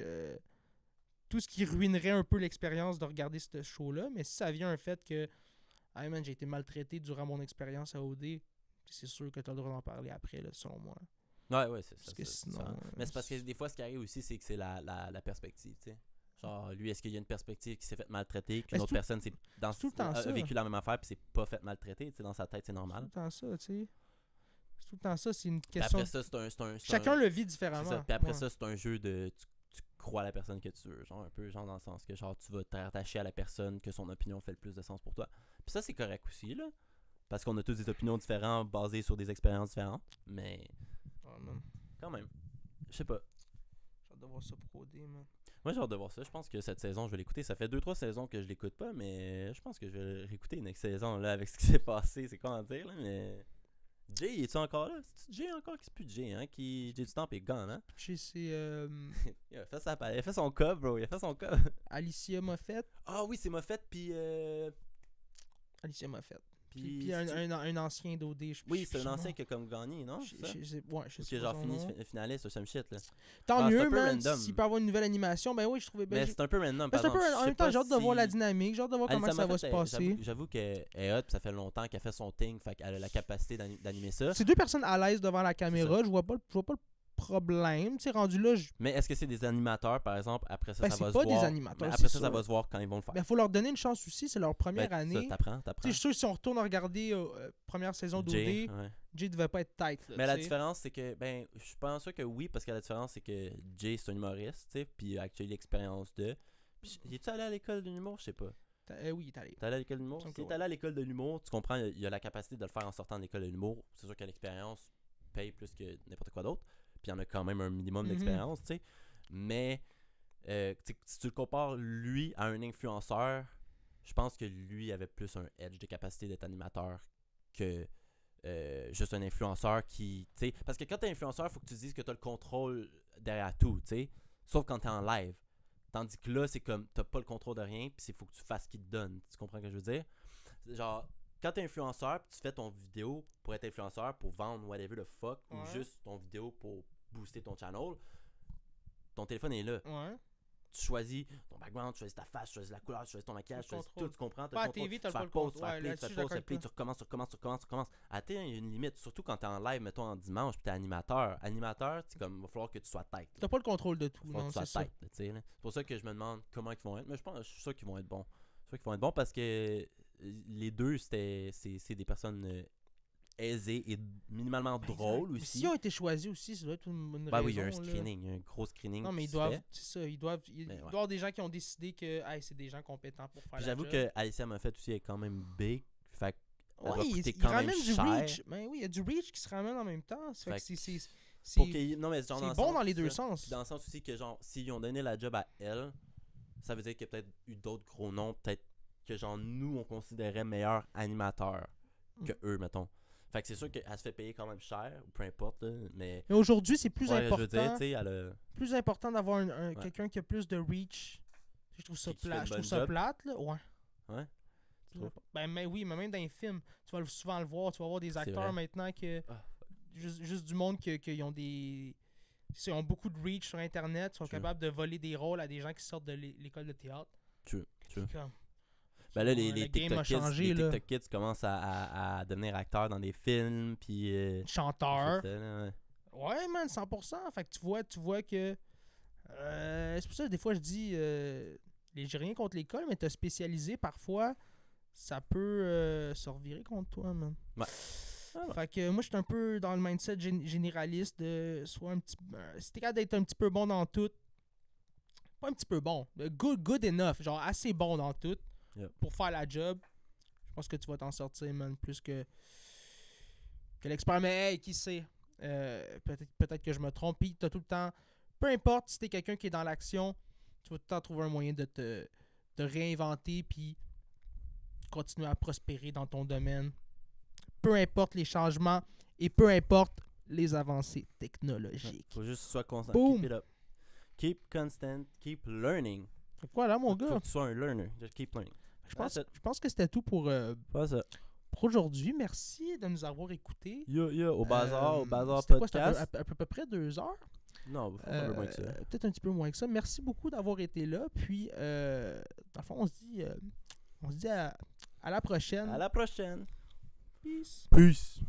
tout ce qui ruinerait un peu l'expérience de regarder ce show-là. Mais si ça vient un fait que hey man, j'ai été maltraité durant mon expérience à OD, c'est sûr que tu as le droit d'en parler après, là, selon moi. Ouais, c'est ça. Parce que sinon, mais c'est parce que des fois, ce qui arrive aussi, c'est que c'est la perspective, tu sais. Genre, lui, est-ce qu'il y a une perspective qui s'est fait maltraiter, qu'une autre personne a vécu la même affaire, puis s'est pas fait maltraiter, tu sais, dans sa tête, c'est normal. C'est tout le temps ça, tu sais. C'est tout le temps ça, c'est une Puis question. après ça, c'est Chacun le vit différemment. ça. Puis après ça, c'est un jeu de. Tu crois à la personne que tu veux. Genre, un peu, genre, dans le sens que, genre, tu vas t'attacher à la personne que son opinion fait le plus de sens pour toi. Puis ça, c'est correct aussi, là. Parce qu'on a tous des opinions différentes basées sur des expériences différentes. Mais. Oh, man. Quand même. Je sais pas. J'ai hâte de voir ça pour OD, man. Moi, j'ai hâte de voir ça. Je pense que cette saison, je vais l'écouter. Ça fait 2-3 saisons que je l'écoute pas, mais je pense que je vais réécouter une saison, là, avec ce qui s'est passé. C'est quoi en dire, là, mais. Jay, es-tu encore là? C'est-tu Jay encore qui c'est plus Jay, hein? Jay du Temple est gone, hein? Jay, c'est Il a fait son cob, bro. Il a fait son cob. Alicia Moffett. Ah oui, c'est Moffett, puis. Alicia Moffett. Puis Puis un ancien d'OD. oui, c'est un ancien qui a comme gagné, non? Je sais pas qui a genre fini finaliste ou some shit, là. Tant Ah, c'est mieux, un peu man. random. S'il peut avoir une nouvelle animation, ben oui, je trouvais bien. Mais c'est un peu random, Ben, par exemple. en même temps, j'ai hâte de voir la dynamique, j'ai hâte de voir comment ça va se passer. J'avoue qu'elle est hot, puis ça fait longtemps qu'elle fait son thing, fait qu'elle a la capacité d'animer ça. C'est deux personnes à l'aise devant la caméra, je vois pas le problème. Tu sais, rendu là, Mais est-ce que c'est des animateurs, par exemple? Après ça, ben, ça va se c'est voir. pas des animateurs. Mais après ça va se voir quand ils vont le faire. Ben, faut leur donner une chance aussi, c'est leur première Ben, année. Ça, t'apprends. Tu sais, je suis sûr que si on retourne à regarder première saison d'OD, Jay, ouais. Jay devait pas être tight. Là, mais la t'sais. différence, c'est que, ben, je suis pas sûr que oui, parce que la différence, c'est que Jay, c'est un humoriste, tu sais, puis il a actually l'expérience de. Puis, es-tu allé à l'école de l'humour? Je sais pas. Oui, il est allé. T'es allé à l'école de l'humour? Si t'es allé à l'école de l'humour, tu comprends, il a la capacité de le faire en sortant de l'école de l'humour. C'est sûr que l'expérience paye plus que n'importe quoi d'autre. Puis il y en a quand même un minimum d'expérience, tu sais. Mais si tu le compares, lui, à un influenceur, je pense que lui avait plus un edge de capacité d'être animateur que juste un influenceur qui, tu sais. Parce que quand t'es influenceur, il faut que tu dises que t'as le contrôle derrière tout, tu sais. Sauf quand t'es en live. Tandis que là, c'est comme, t'as pas le contrôle de rien, puis il faut que tu fasses ce qu'il te donne. Tu comprends ce que je veux dire? Genre, quand t'es influenceur, pis tu fais ton vidéo pour être influenceur, pour vendre whatever the fuck, ou juste ton vidéo pour booster ton channel, ton téléphone est là. Ouais. Tu choisis ton background, tu choisis ta face, tu choisis la couleur, tu choisis ton maquillage, tu choisis tout, tu comprends? Pas à TV, t'as pas le pause, tu contrôle. fais play, tu fais pause, tu fais play, tu recommences. À il y a une limite, surtout quand t'es en live, mettons en dimanche, pis t'es animateur. Animateur, c'est comme, il va falloir que tu sois tête. T'as pas le contrôle de tout, non, c'est ça. C'est pour ça que je me demande comment ils vont être, mais je suis sûr qu'ils vont être bons. Je suis sûr qu'ils vont être bons parce que les deux, c'est des personnes aisées et minimalement drôles aussi. S'ils ont été choisis aussi, ça doit être une raison. Oui, il y a un screening, il y a un gros screening. Non, mais il doit y avoir des gens qui ont décidé que c'est des gens compétents pour faire la job. J'avoue que Alicia Moffett aussi est quand même big. Fait il ramène du reach. Ben oui, il y a du reach qui se ramène en même temps. Ça fait que c'est bon dans les deux sens. Dans le sens aussi que, genre, s'ils ont donné la job à elle, ça veut dire qu'il y a peut-être eu d'autres gros noms, peut-être que, genre, nous, on considérait meilleurs animateurs que eux, mettons. Fait que c'est sûr qu'elle se fait payer quand même cher, ou peu importe, là, mais aujourd'hui, c'est plus important. Je veux dire, plus important d'avoir quelqu'un qui a plus de reach. Je trouve ça plate. Je trouve ça plate, là. Ouais. Mais oui, mais même dans les films, tu vas souvent le voir. Tu vas voir des acteurs maintenant que. Juste du monde qui ont des. Ils ont beaucoup de reach sur Internet, sont capables de voler des rôles à des gens qui sortent de l'école de théâtre. Ben là, les TikTok Kids commencent à devenir acteurs dans des films, puis... chanteurs. Ouais, man, 100%. Fait que tu vois que... c'est pour ça que des fois, je dis... j'ai rien contre l'école, mais te spécialiser, parfois, ça peut se revirer contre toi, man. Ouais. Fait que moi, je suis un peu dans le mindset généraliste de soit un petit... si t'es capable d'être un petit peu bon dans tout, pas un petit peu bon, good enough, genre assez bon dans tout, pour faire la job, je pense que tu vas t'en sortir, man, plus que l'expert. Mais hey, qui sait, peut-être que je me trompe. Puis t'as tout le temps, peu importe si t'es quelqu'un qui est dans l'action, tu vas tout le temps trouver un moyen de te réinventer puis continuer à prospérer dans ton domaine. Peu importe les changements et peu importe les avancées technologiques. Faut juste que tu sois constant. Boom. Keep it up. Keep constant. Keep learning. Fait quoi là, mon gars? Faut que tu sois un learner. Just keep learning. Je pense que c'était tout pour aujourd'hui. Merci de nous avoir écoutés. Au bazar c'était podcast. Quoi, à peu près 2 heures? Non, un peu moins que ça. Peut-être un petit peu moins que ça. Merci beaucoup d'avoir été là. Puis, dans le fond, on se dit à la prochaine. À la prochaine. Peace. Peace.